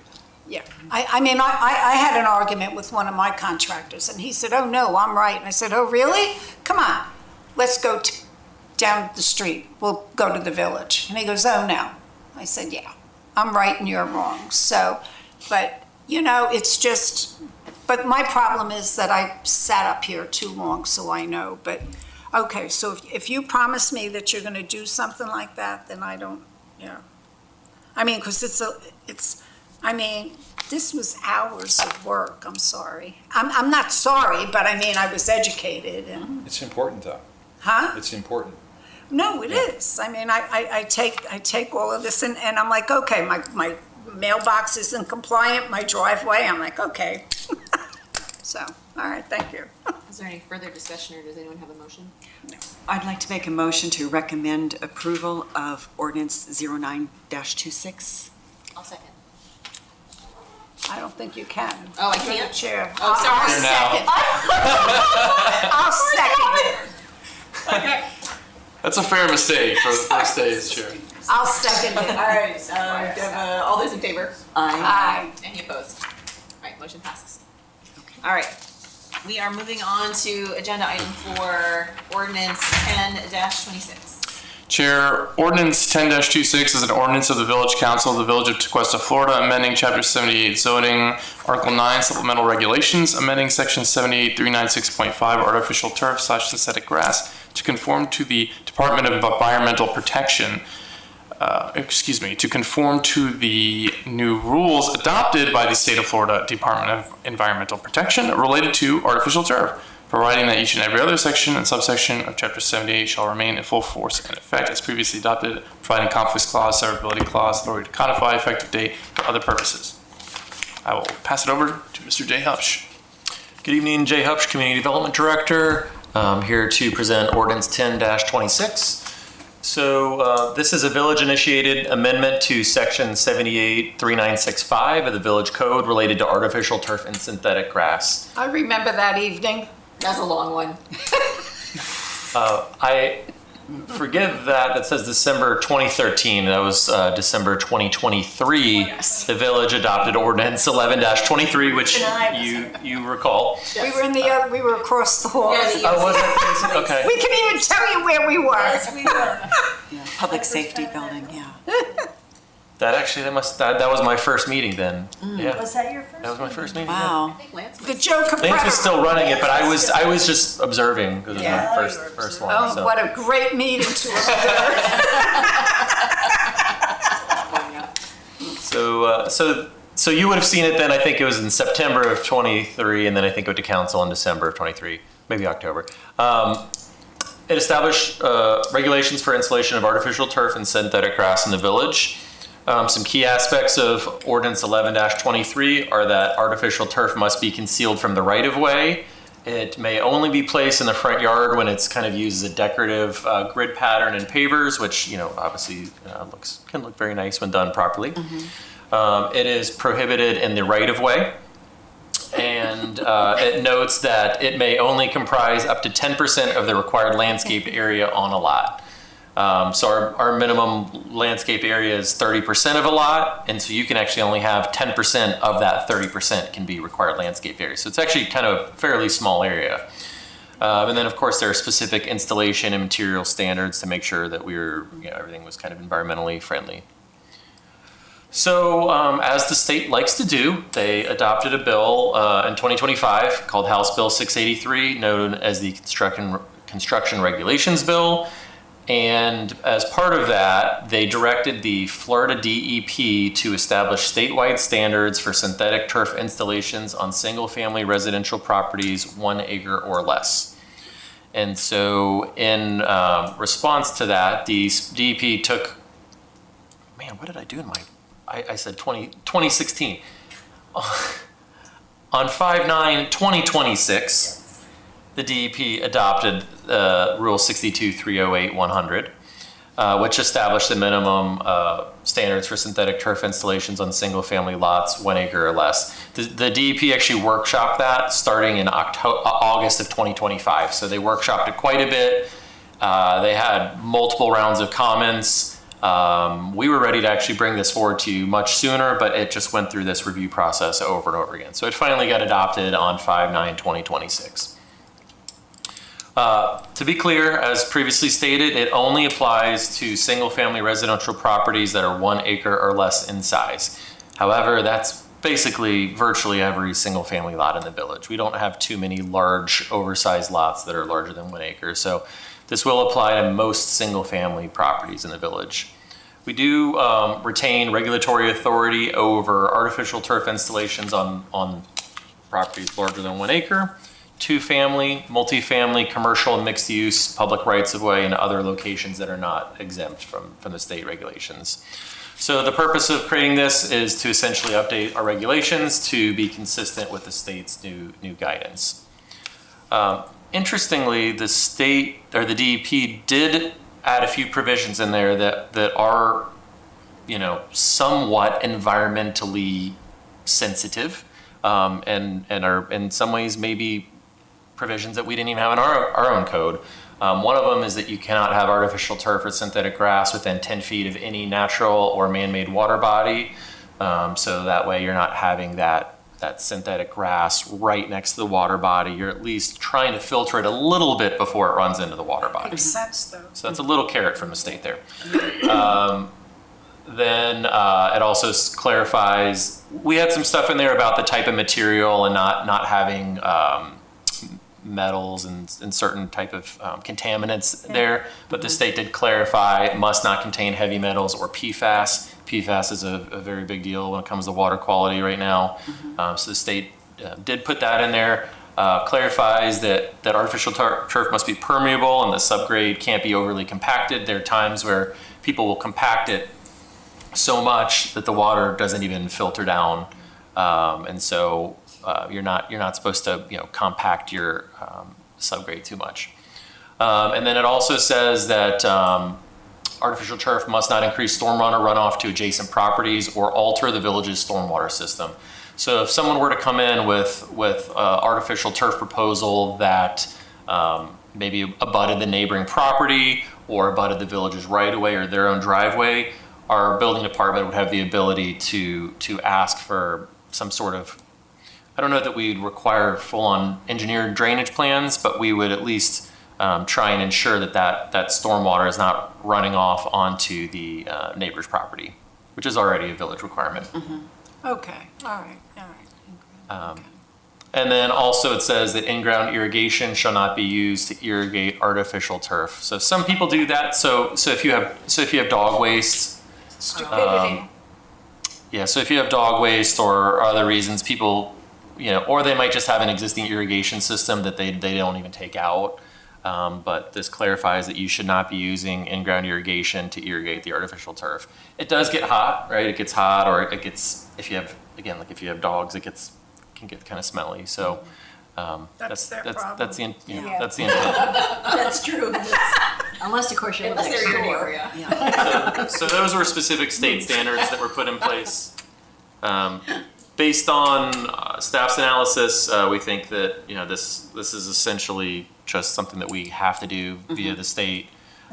yeah, I mean, I had an argument with one of my contractors, and he said, oh, no, I'm right. And I said, oh, really? Come on, let's go down the street. We'll go to the village. And he goes, oh, no. I said, yeah, I'm right and you're wrong. So, but, you know, it's just, but my problem is that I sat up here too long, so I know. But, okay, so if you promise me that you're going to do something like that, then I don't, yeah. I mean, because I mean, this was hours of work, I'm sorry. I'm not sorry, but I mean, I was educated and, It's important though. huh? It's important. No, it is. I mean, I take all of this and I'm like, okay, my mailbox isn't compliant, my driveway, I'm like, okay. So, all right, thank you. Is there any further discussion, or does anyone have a motion? I'd like to make a motion to recommend approval of ordinance 09-26. I'll second. I don't think you can. Oh, I You're the can't? chair. Oh, sorry. I'll second it. Okay. That's a fair mistake for the first day as chair. I'll second it. All right, do you have, all those in favor? Aye. Any opposed? All right, motion passes. All right, we are moving on to agenda item 4, ordinance 10-26. Chair, ordinance 10-26 is an ordinance of the Village Council of the Village of Tequesta, Florida, amending Chapter 78 zoning, Article 9 supplemental regulations, amending Section 78396.5 artificial turf/synthetic grass to conform to the Department of Environmental Protection, to conform to the new rules adopted by the State of Florida Department of Environmental Protection related to artificial turf, providing that each and every other section and subsection of Chapter 78 shall remain in full force and effect as previously adopted, providing conflicts clause, severability clause, authority to codify, effective date, for other purposes. I will pass it over to Mr. Jay Hupsch. Good evening, Jay Hupsch, Community Development Director. I'm here to present ordinance 10-26. So this is a village-initiated amendment to section 783965 of the Village Code related to artificial turf and synthetic grass. I remember that evening. That's a long one. I forgive that says December 2013. That was December 2023. Yes. The village adopted ordinance 11-23, which you recall. We were we were across the hall. Yeah, Oh, was it? Okay. We can even tell you where we were. Yes, we were. Yeah, Public Safety Building, yeah. That actually, that was my first meeting then. Yeah, Was that your first? that was my first meeting. Wow. Lance The Joe Lance was still running it, but I was Lance just observing because it was Yeah. my Oh, you were first observing. one. Oh, So. what a great meeting to observe. So you would have seen it then. I think it was in September of 23, and then I think it went to council in December of 23, maybe October. It established regulations for installation of artificial turf and synthetic grass in the village. Some key aspects of Ordinance 11-23 are that artificial turf must be concealed from the right-of-way. It may only be placed in the front yard when it's kind of used as a decorative grid pattern and pavers, which obviously can look very nice when done properly. It is prohibited in the right-of-way. And it notes that it may only comprise up to 10% of the required landscaped area on a lot. So our minimum landscape area is 30% of a lot, and so you can actually only have 10% of that 30% can be required landscape area. So it's actually kind of a fairly small area. And then of course there are specific installation and material standards to make sure that everything was kind of environmentally friendly. So as the state likes to do, they adopted a bill in 2025 called House Bill 683, known as the Construction Regulations Bill. And as part of that, they directed the Florida DEP to establish statewide standards for synthetic turf installations on single-family residential properties 1 acre or less. And so in response to that, the DEP took, what did I do in my, I said 2016. On 5/9/2026, the DEP adopted Rule 62-308-100, which established the minimum standards for synthetic turf installations on single-family lots, 1 acre or less. The DEP actually workshopped that starting in August of 2025. So they workshopped it quite a bit. They had multiple rounds of comments. We were ready to actually bring this forward to you much sooner, but it just went through this review process over and over again. So it finally got adopted on 5/9/2026. To be clear, as previously stated, it only applies to single-family residential properties that are 1 acre or less in size. However, that's basically virtually every single-family lot in the village. We don't have too many large, oversized lots that are larger than 1 acre. So this will apply to most single-family properties in the village. We do retain regulatory authority over artificial turf installations on properties larger than 1 acre, 2-family, multifamily, commercial, and mixed use, public rights of way, and other locations that are not exempt from the state regulations. So the purpose of creating this is to essentially update our regulations to be consistent with the state's new guidance. Interestingly, the state or the DEP did add a few provisions in there that are, somewhat environmentally sensitive, and are in some ways maybe provisions that we didn't even have in our own code. One of them is that you cannot have artificial turf or synthetic grass within 10 feet of any natural or man-made water body. So that way you're not having that synthetic grass right next to the water body. You're at least trying to filter it a little bit before it runs into the water body. Makes sense, though. So that's a little carrot from the state there. Then it also clarifies, we had some stuff in there about the type of material and not having metals and certain type of contaminants there, but the state did clarify it must not contain heavy metals or PFAS. PFAS is a very big deal when it comes to water quality right now. So the state did put that in there. Clarifies that artificial turf must be permeable and the subgrade can't be overly compacted. There are times where people will compact it so much that the water doesn't even filter down, and so you're not supposed to compact your subgrade too much. And then it also says that artificial turf must not increase storm runoff to adjacent properties or alter the village's stormwater system. So if someone were to come in with artificial turf proposal that maybe abutted the neighboring property or abutted the village's right-of-way or their own driveway, our building department would have the ability to ask for some sort of, I don't know that we'd require full-on engineered drainage plans, but we would at least try and ensure that stormwater is not running off onto the neighbor's property, which is already a village requirement. Okay, all right. And then also it says that in-ground irrigation shall not be used to irrigate artificial turf. So some people do that. So if you have dog waste, Stupidity. so if you have dog waste or other reasons, people, or they might just have an existing irrigation system that they don't even take out. But this clarifies that you should not be using in-ground irrigation to irrigate the artificial turf. It does get hot, right? It gets hot, or it gets, if you have dogs, it can get kind of smelly. So That's their problem. That's the Yeah. that's the intent. That's true. Unless, of course, you're Unless next they're your door. neighbor, yeah. So those were specific state standards that were put in place. Based on staff's analysis, we think that this is essentially just something that we have to do via the state.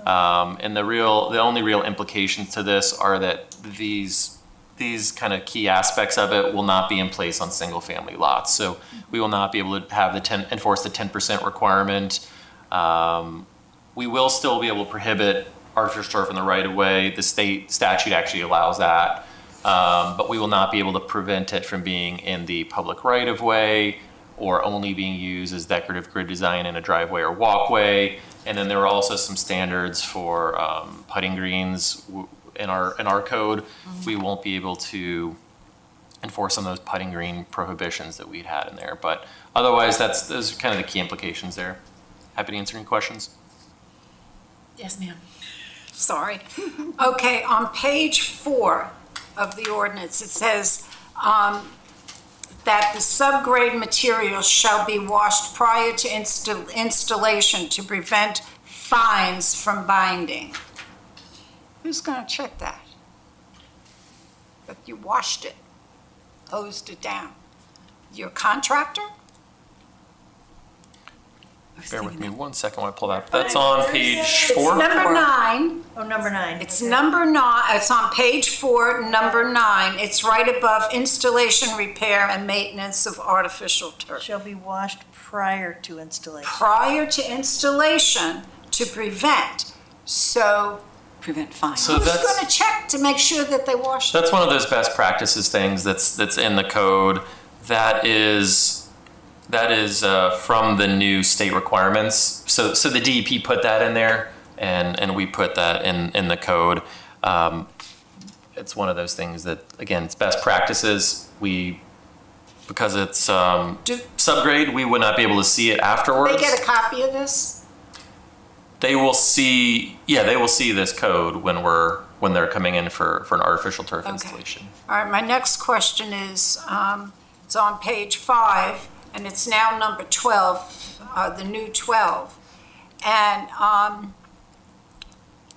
And the only real implications to this are that these kind of key aspects of it will not be in place on single family lots. So we will not be able to have enforce the 10% requirement. We will still be able to prohibit artificial turf in the right of way. The state statute actually allows that. But we will not be able to prevent it from being in the public right of way or only being used as decorative grid design in a driveway or walkway. And then there are also some standards for putting greens in our code. We won't be able to enforce some of those putting green prohibitions that we'd had in there. But otherwise, those are kind of the key implications there. Happy to answer any questions. Yes, ma'am. Sorry. Okay, on page 4 of the ordinance, it says, that the subgrade materials shall be washed prior to installation to prevent fines from binding. Who's going to check that? That you washed it, hosed it down? Your contractor? Bear with me 1 second while I pull that. That's on page 4. It's number 9. Oh, number 9. It's okay. number 9, it's on page 4, number 9. It's right above installation, repair, and maintenance of artificial turf. Shall be washed prior to installation. Prior to installation to prevent. So Prevent fines. So who's that's- going to check to make sure that they wash it? That's one of those best practices things that's in the code. That is from the new state requirements. So the DEP put that in there, and we put that in the code. It's one of those things that, again, it's best practices. Because it's subgrade, we would not be able to see it afterwards. They get a copy of this? They will see this code when they're coming in for an artificial turf installation. All right, my next question is, it's on page 5, and it's now number 12, the new 12. And,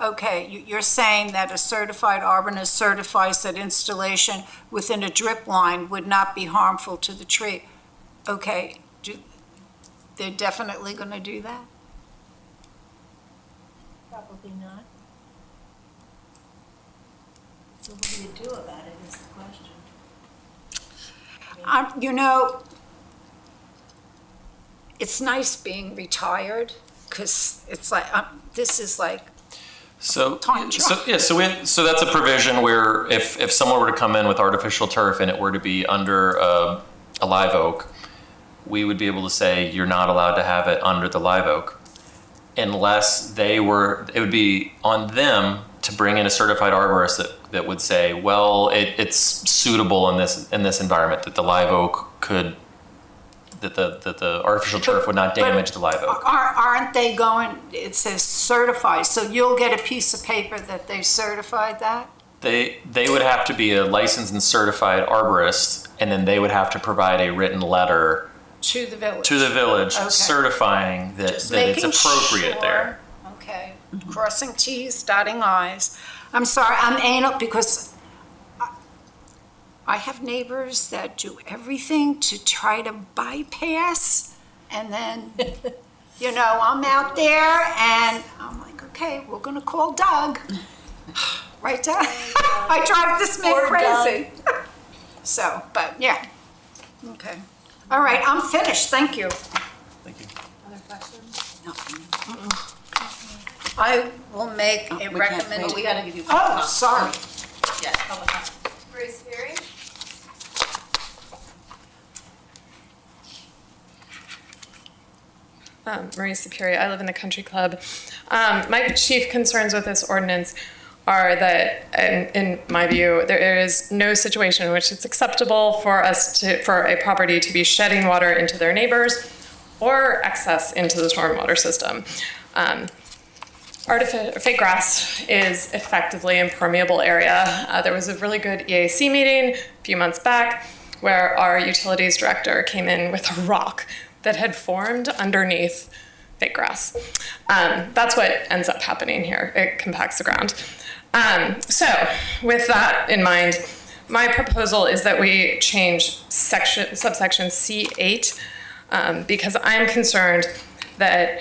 okay, you're saying that a certified arborist certifies that installation within a drip line would not be harmful to the tree. Okay, they're definitely going to do that? Probably not. So what do you do about it is the question. You know, it's nice being retired, because it's like, this is like, So Time that's a provision where if someone were to come in with artificial turf and it were to be under a live oak, we would be able to say you're not allowed to have it under the live oak, unless it would be on them to bring in a certified arborist that would say, well, it's suitable in this environment, that the live oak could, that the artificial turf would not damage the live oak. aren't they going, it says certified, so you'll get a piece of paper that they certified that? They would have to be a licensed and certified arborist, and then they would have to provide a written letter To the village? to Okay. certifying that Just it's making appropriate sure. there. Okay, crossing Ts, dotting Is. I'm sorry, I'm anal, because I have neighbors that do everything to try to bypass, and then, you know, I'm out there, and I'm like, okay, we're gonna call Doug. Right, Doug? I drive this man Poor crazy. So, but, yeah, okay. All right, I'm finished, thank you. Thank you. Other questions? I will make a we can't recommendation. wait. We gotta give you. Oh, sorry. Yes, public comment. Grace Perry? Marie Superi. I live in the country club. My chief concerns with this ordinance are that, in my view, there is no situation in which it's acceptable for a property to be shedding water into their neighbors or excess into the stormwater system. Fake grass is effectively impermeable area. There was a really good EAC meeting a few months back where our utilities director came in with a rock that had formed underneath fake grass. That's what ends up happening here. It compacts the ground. So with that in mind, my proposal is that we change subsection C8 because I'm concerned that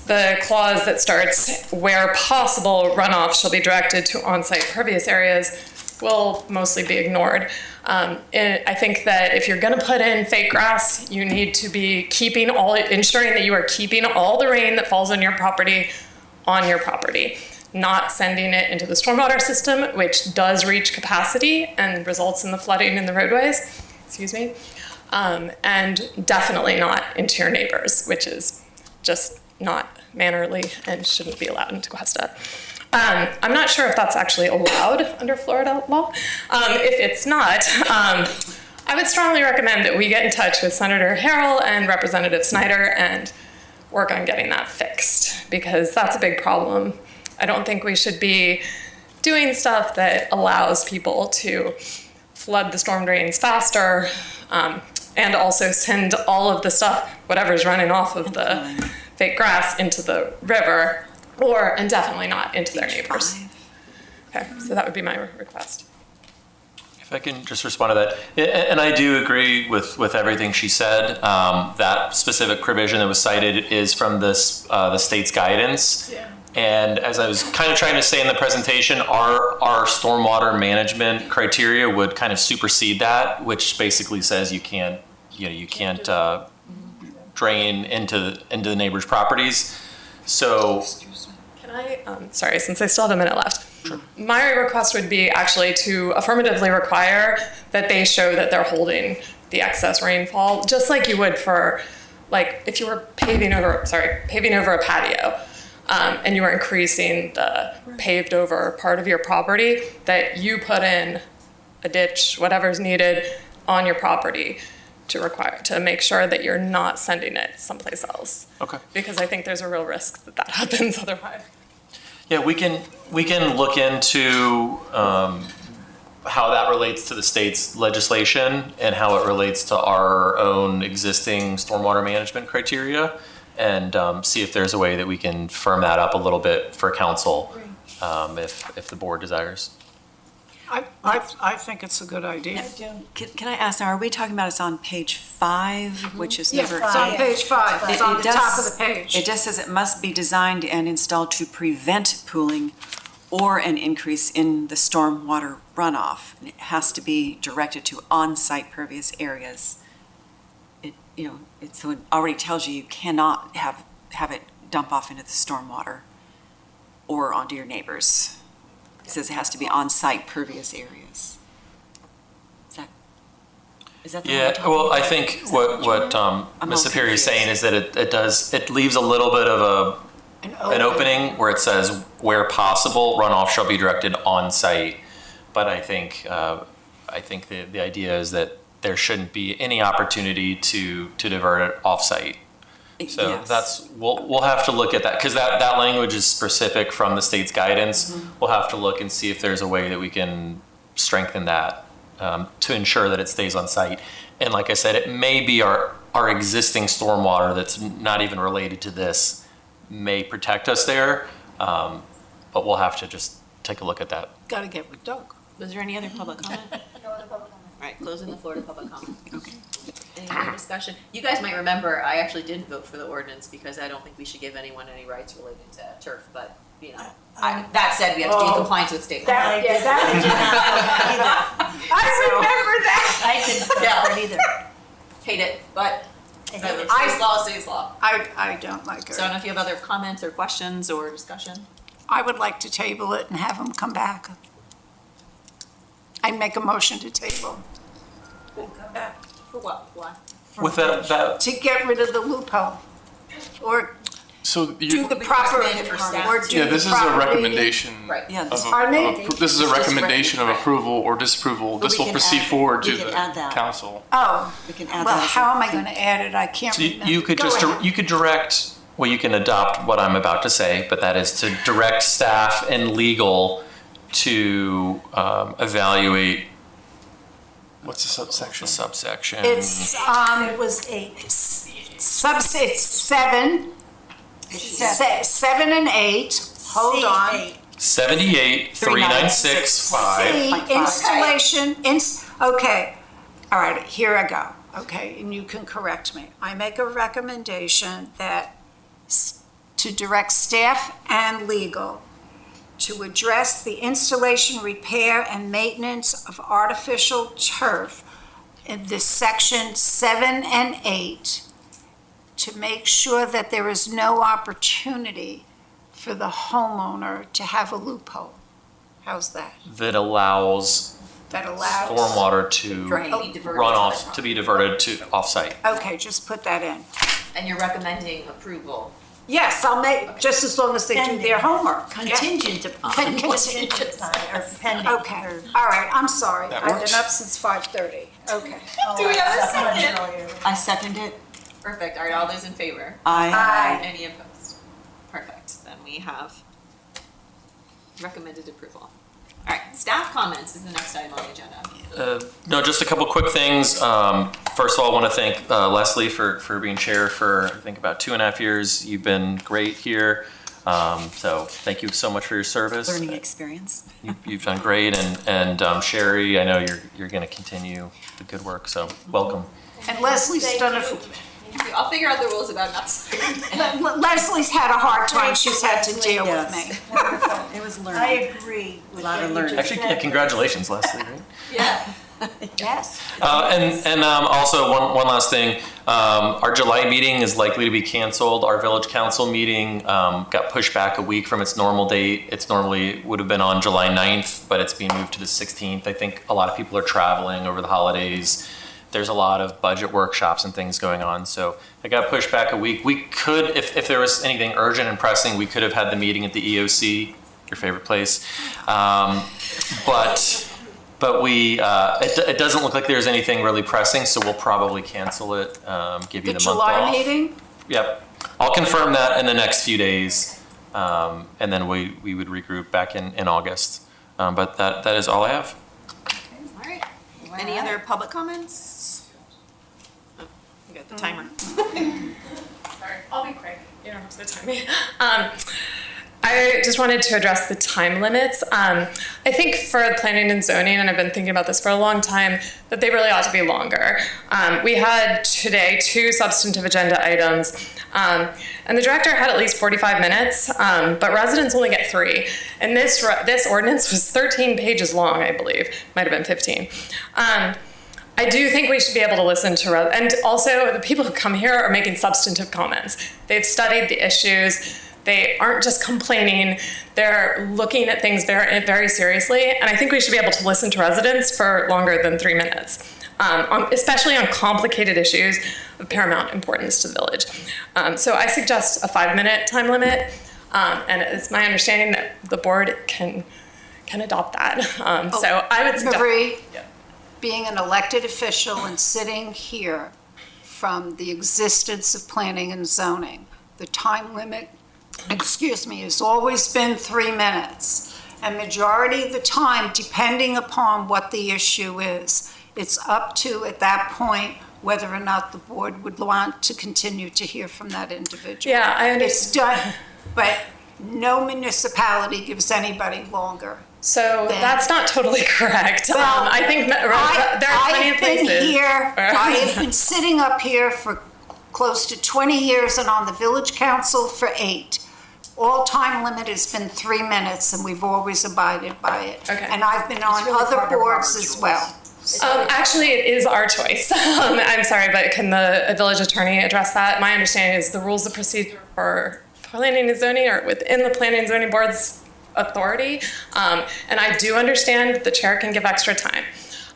the clause that starts where possible runoff shall be directed to on-site pervious areas will mostly be ignored. I think that if you're going to put in fake grass, you need to be ensuring that you are keeping all the rain that falls on your property, not sending it into the stormwater system, which does reach capacity and results in the flooding in the roadways, and definitely not into your neighbors, which is just not mannerly and shouldn't be allowed in Tequesta. I'm not sure if that's actually allowed under Florida law. If it's not, I would strongly recommend that we get in touch with Senator Harrell and Representative Snyder and work on getting that fixed, because that's a big problem. I don't think we should be doing stuff that allows people to flood the storm drains faster And also send all of the stuff, whatever's running off of the fake grass, into the river, and definitely not into their neighbors. Okay, so that would be my request. If I can just respond to that, and I do agree with everything she said. That specific provision that was cited is from this the state's guidance. Yeah. And as I was kind of trying to say in the presentation, our stormwater management criteria would kind of supersede that, which basically says you can't drain into the neighbors' properties. So, Can I, sorry, since I still have a minute left. Sure. My request would be actually to affirmatively require that they show that they're holding the excess rainfall, just like you would for, like, if you were paving over a patio, and you were increasing the paved over part of your property, that you put in a ditch, whatever's needed on your property to make sure that you're not sending it someplace else. okay. Because I think there's a real risk that happens otherwise. Yeah, we can look into how that relates to the state's legislation and how it relates to our own existing stormwater management criteria, and see if there's a way that we can firm that up a little bit for council, if the board desires. I think it's a good idea. Can I ask, now, are we talking about it's on page 5, which is never? It's on page 5, it's on the top of the page. It just says it must be designed and installed to prevent pooling or an increase in the stormwater runoff. And it has to be directed to on-site pervious areas. So it already tells you cannot have it dump off into the stormwater or onto your neighbors. It says it has to be on-site pervious areas. Is that the one we're Yeah, talking well, about? I think what Ms. Superior is saying is that it leaves a little bit of an opening where it says, where possible, runoff shall be directed on site. But I think the idea is that there shouldn't be any opportunity to divert it off site. So Yes. we'll have to look at that, because that language is specific from the state's guidance. Mm-hmm. We'll have to look and see if there's a way that we can strengthen that to ensure that it stays on site. And like I said, it may be our existing stormwater that's not even related to this may protect us there, but we'll have to just take a look at that. Got to get with Doug. Was there any other public comment? No other public comment. All right, closing the floor to public comment. Okay. Any other discussion? You guys might remember, I actually didn't vote for the ordinance because I don't think we should give anyone any rights related to turf, but, that said, we have to be in compliance with state law. I did not I remember that. I didn't vote for it either. Hate it, but state's law. I don't like So I don't know it. if you have other comments or questions or discussion. I would like to table it and have him come back. I'd make a motion to table. For what? Why? With that To get rid of the loophole. Or So do you, the proper, recommend it for staff or to- do yeah, the this is a proper reading. recommendation. Right. Yeah, Of Pardon me? this is a recommendation of approval or disapproval. But This we will can proceed add- forward we to can the add that. council. Oh, We can add well, that as how a- am I going to add it? I can't So remember. you could Go just, ahead. you could direct, well, you can adopt what I'm about to say, but that is to direct staff and legal to evaluate What's the subsection? the subsection. It's, It was 8. it's 7, 7 and 8. Hold on. 783965. C, installation, okay, all right, here I go, okay, and you can correct me. I make a recommendation that to direct staff and legal to address the installation, repair, and maintenance of artificial turf in this section 7 and 8, to make sure that there is no opportunity for the homeowner to have a loophole. How's that? That allows That allows? stormwater to Drain. run off, to be diverted to offsite. Okay, just put that in. And you're recommending approval. Yes, I'll make, just as long as they do their homework. Contingent upon. Contingent upon, or pending. Okay, all right, I'm sorry. That I've works. been up since 5:30. Okay. Do we have a second? I second it. Perfect. All right, all those in favor? Aye. Any opposed? Perfect. Then we have recommended approval. All right, staff comments is the next item on the agenda. No, just a couple quick things. First of all, I want to thank Leslie for being chair for, I think, about 2.5 years. You've been great here. So thank you so much for your service. Learning experience. You've done great. And Sherry, I know you're going to continue the good work. So welcome. And Leslie's done a, I'll figure out the rules about nuts. Leslie's had a hard time she's had to deal with me. It was learning. I agree with A lot of what you learning. just Actually, said. yeah, congratulations, Leslie. Right? Yeah. Yes. And also one last thing, our July meeting is likely to be canceled. Our village council meeting got pushed back a week from its normal date. It's normally would have been on July 9th, but it's being moved to the 16th. I think a lot of people are traveling over the holidays. There's a lot of budget workshops and things going on, so it got pushed back a week. We could, if there was anything urgent and pressing, we could have had the meeting at the EOC, your favorite place. But we, it doesn't look like there's anything really pressing, so we'll probably cancel it, give you the month off. July meeting? Yep. I'll confirm that in the next few days, and then we would regroup back in August. But that is all I have. All right. Any other public comments? Oh, you got the timer. Sorry, I'll be quick. You don't have to time me. I just wanted to address the time limits. I think for planning and zoning, and I've been thinking about this for a long time, that they really ought to be longer. We had today 2 substantive agenda items, and the director had at least 45 minutes, but residents only get 3. And this ordinance was 13 pages long, I believe. Might have been 15. I do think we should be able to listen to, and also the people who come here are making substantive comments. They've studied the issues. They aren't just complaining, they're looking at things very, very seriously, and I think we should be able to listen to residents for longer than 3 minutes, especially on complicated issues of paramount importance to the village. So I suggest a 5-minute time limit, and it's my understanding that the board can adopt that. So I would suggest— Marie, yeah. being an elected official and sitting here from the existence of planning and zoning, the time limit, has always been 3 minutes. And majority of the time, depending upon what the issue is, it's up to, at that point, whether or not the board would want to continue to hear from that individual. Yeah, I understand. It's done, but no municipality gives anybody longer. So that's not totally correct. Well, I think there are plenty of places. I have been sitting up here for close to 20 years and on the village council for 8. All time limit has been 3 minutes, and we've always abided by it. Okay. And I've been on other boards as well. Actually, it is our choice. I'm sorry, but can the village attorney address that? My understanding is the rules of procedure for planning and zoning are within the planning and zoning board's authority. And I do understand the chair can give extra time.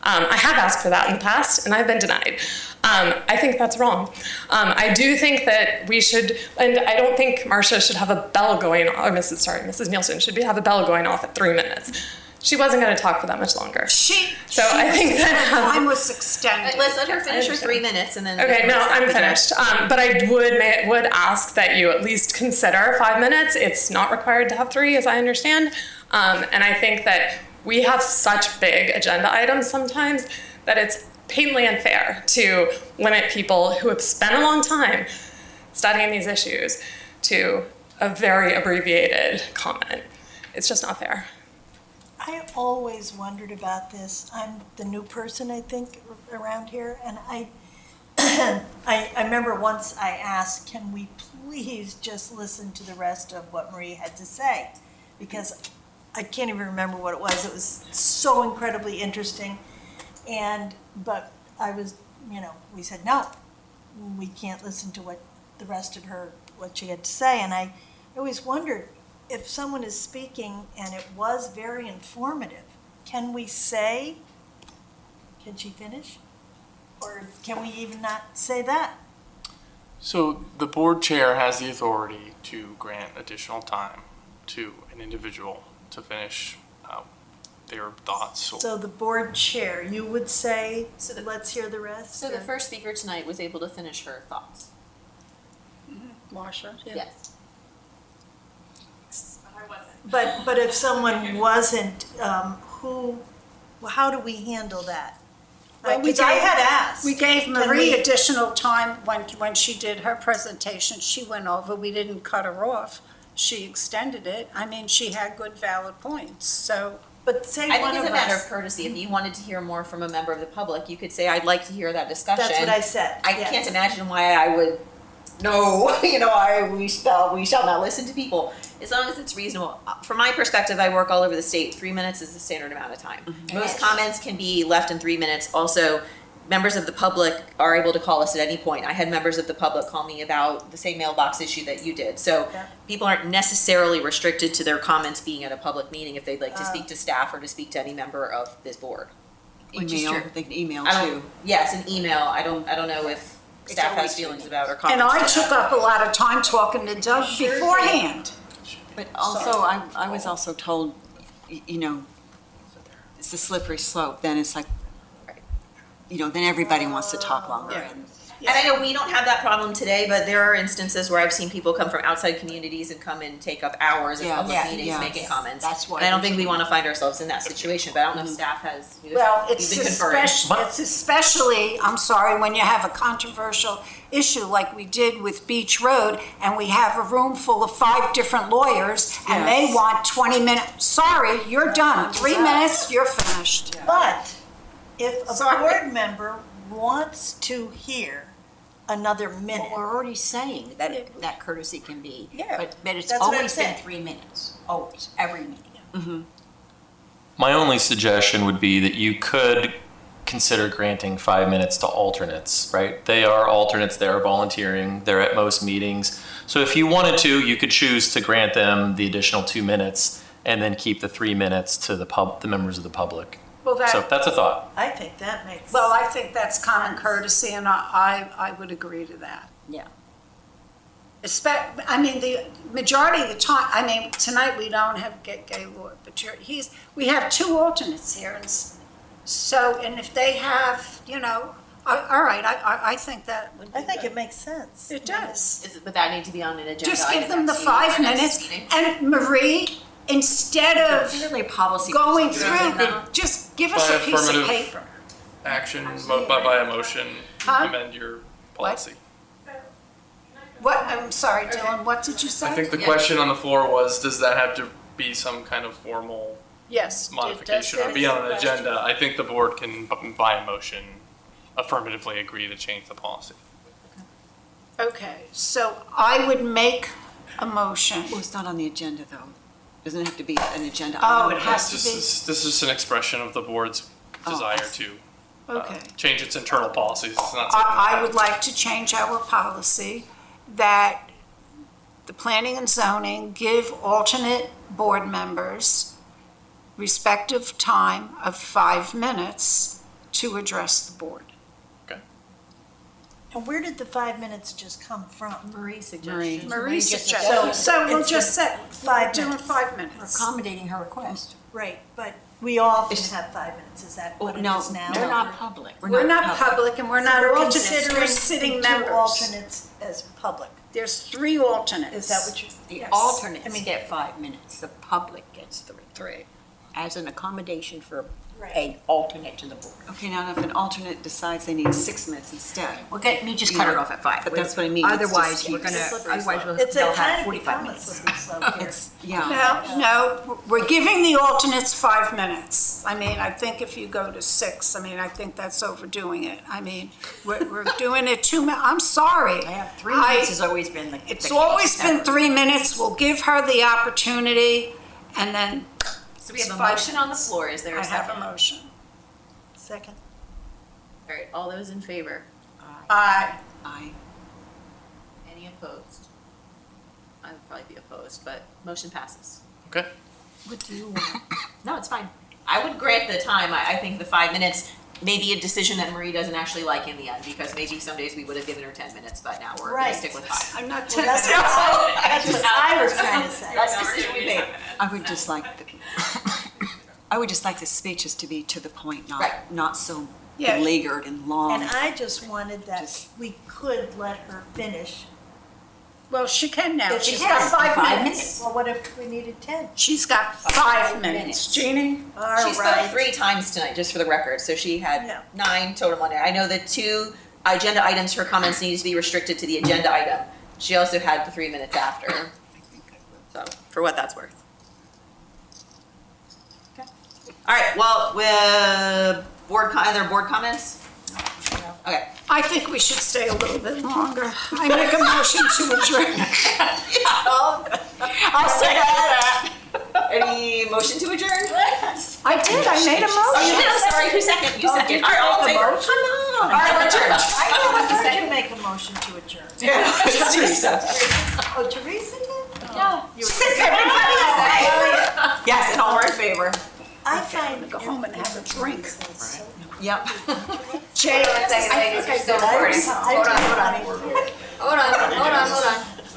I have asked for that in the past, and I've been denied. I think that's wrong. I do think that we should, and I don't think Marcia should have a bell going, or Mrs. Nielsen should have a bell going off at 3 minutes. She wasn't going to talk for that much longer. I think that time was extended. Let's let her finish her 3 minutes and then. Okay, no, I'm finished. But I would ask that you at least consider 5 minutes. It's not required to have 3, as I understand. And I think that we have such big agenda items sometimes that it's patently unfair to limit people who have spent a long time studying these issues to a very abbreviated comment. It's just not fair. I always wondered about this. I'm the new person, I think, around here, and I remember once I asked, can we please just listen to the rest of what Marie had to say? Because I can't even remember what it was. It was so incredibly interesting. But I was, we said, no, we can't listen to what the rest of what she had to say. And I always wondered, if someone is speaking and it was very informative, can we say, can she finish? Or can we even not say that? So the board chair has the authority to grant additional time to an individual to finish their thoughts. So the board chair, you would say, let's hear the rest? So the first speaker tonight was able to finish her thoughts. Marcia? Yes. But if someone wasn't, how do we handle that? Well, we Because I gave- had asked. We gave Can Marie we- additional time when she did her presentation. She went over, we didn't cut her off. She extended it. I mean, she had good valid points, so. But say I one think of it's a matter of us. courty. If you wanted to hear more from a member of the public, you could say, I'd like to hear that discussion. That's what I said. I yes. can't imagine why I would, no, we shall not listen to people. As long as it's reasonable. From my perspective, I work all over the state. 3 minutes is the standard amount of time. Most comments can be left in 3 minutes. Also, members of the public are able to call us at any point. I had members of the public call me about the same mailbox issue that you did. So Yeah. people aren't necessarily restricted to their comments being at a public meeting if they'd like to speak to staff or to speak to any member of this board. Which is Email, true. they can email I too. don't, yes, an email. I don't know if staff has feelings about or And comments. I to took that. up a lot of time talking to Doug beforehand. But also, I was also told, you know, it's a slippery slope, then it's like, you know, then everybody wants to talk longer. Yeah. and- And I know we don't have that problem today, but there are instances where I've seen people come from outside communities and come and take up hours in Yeah, public yeah, meetings yeah. making comments. That's why And I don't think we want to find ourselves in that situation, but I don't know if staff has. Well, you've it's been conferring. especially, I'm sorry, when you have a controversial issue like we did with Beach Road, and we have a room full of 5 different lawyers, and they Yes. want 20 minutes. Sorry, you're done. 3 minutes, you're finished. But if a Sorry. board member wants to hear another Well, minute, we're already saying that that courtesy can be, Yeah. but it's That's what I'm always been saying. 3 minutes, always, every meeting. My only suggestion would be that you could consider granting 5 minutes to alternates, right? They are alternates, they are volunteering, they're at most meetings. So if you wanted to, you could choose to grant them the additional 2 minutes and then keep the 3 minutes to the members of the public. Well, So that's a thought. I think that makes. Well, I think that's common courtesy, and I would agree to that. Yeah. I mean, the majority of the time, I mean, tonight we don't have Gaylord, but we have 2 alternates here, and so, and if they have, you know, all right, I think that would be I think good. it makes sense. It does. But that need to be on an agenda. Just give item them the next 5 meeting, minutes, next meeting. and Marie, instead of Really a policy. going procedure. through, just give us By a piece of affirmative paper. Action, by a motion, Huh? amend your policy. What, I'm sorry, Dylan, what did you say? I think the question on the floor was, does that have to be some kind of formal Yes. modification or be on an agenda? I think the board can, by a motion, affirmatively agree to change the policy. Okay, so I would make a motion. Well, it's not on the agenda, though. Doesn't it have to be an agenda Oh, item? it has to This is an expression of the board's Oh, desire I see. to Okay. change its internal policies. It's not something I would like to change our policy that the planning and zoning give alternate board members respective time of 5 minutes to address the board. And where did the 5 minutes just come from? Marie suggestion. Marie. Marie just suggested, so we'll it's just set, 5 doing minutes. 5 We're minutes. accommodating her request. Right, but we all can have 5 minutes, is that what it no, is now? They're not public. We're not public and we're not We're alternates, considering we're sitting 2 members. alternates as public. There's 3 alternates. Is that what you? The Yes. alternates get 5 minutes, the public gets 3. 3. As an accommodation for Right. a alternate to the board. Okay, now if an alternate decides they need 6 minutes instead, Well, get me just cut it off at 5. But that's what I mean, it's Otherwise, just- we're gonna, it's a slippery otherwise slope. It's a they'll kind have of 45 become a minutes. slippery slope here. it's, yeah. No, we're giving the alternates 5 minutes. I mean, I think if you go to 6, I mean, I think that's overdoing it. I mean, we're doing it 2 minutes, I'm sorry. Yeah, 3 minutes has always been the. It's the always case. been 3 minutes. We'll give her the opportunity, and then So we have a It's 5 motion on the floor. Is there I a have a second? motion. Second. All right, all those in favor? Aye. I, Any opposed? I would probably be opposed, but motion passes. Okay. What do you want? No, it's fine. I would grant the time. I think the 5 minutes may be a decision that Marie doesn't actually like in the end, because maybe some days we would have given her 10 minutes, but now we're gonna Right. stick with 5. I'm not Well, that's telling that's what I was trying to say. That's the decision we made. I would just like, I would just like the speeches to be to the point, Right. not so Yeah. beleaguered and long. And I just wanted that we could let her finish Well, she can now. If she She's has got 5 5 minutes. Well, what if we needed 10? She's got 5 minutes. Jeannie? All She spoke right. 3 times tonight, just for the record, so she had Yeah. 9 total on there. I know the 2 agenda items, her comments needed to be restricted to the agenda item. She also had the 3 minutes after. So, for what that's worth. Okay. All right, well, with other board comments? Okay. I think we should stay a little bit longer. I make a motion to adjourn. I'll second that. Any motion to adjourn? I did, I made a Oh, you motion. did, I'm sorry, who seconded? You seconded. All right, all in favor? All right, we're adjourned. I heard you make a motion to adjourn. Teresa. Oh, Teresa did? Yes, and all were in favor. I find. Go home and have a drink. Yep. Jay, Hold on, hold on.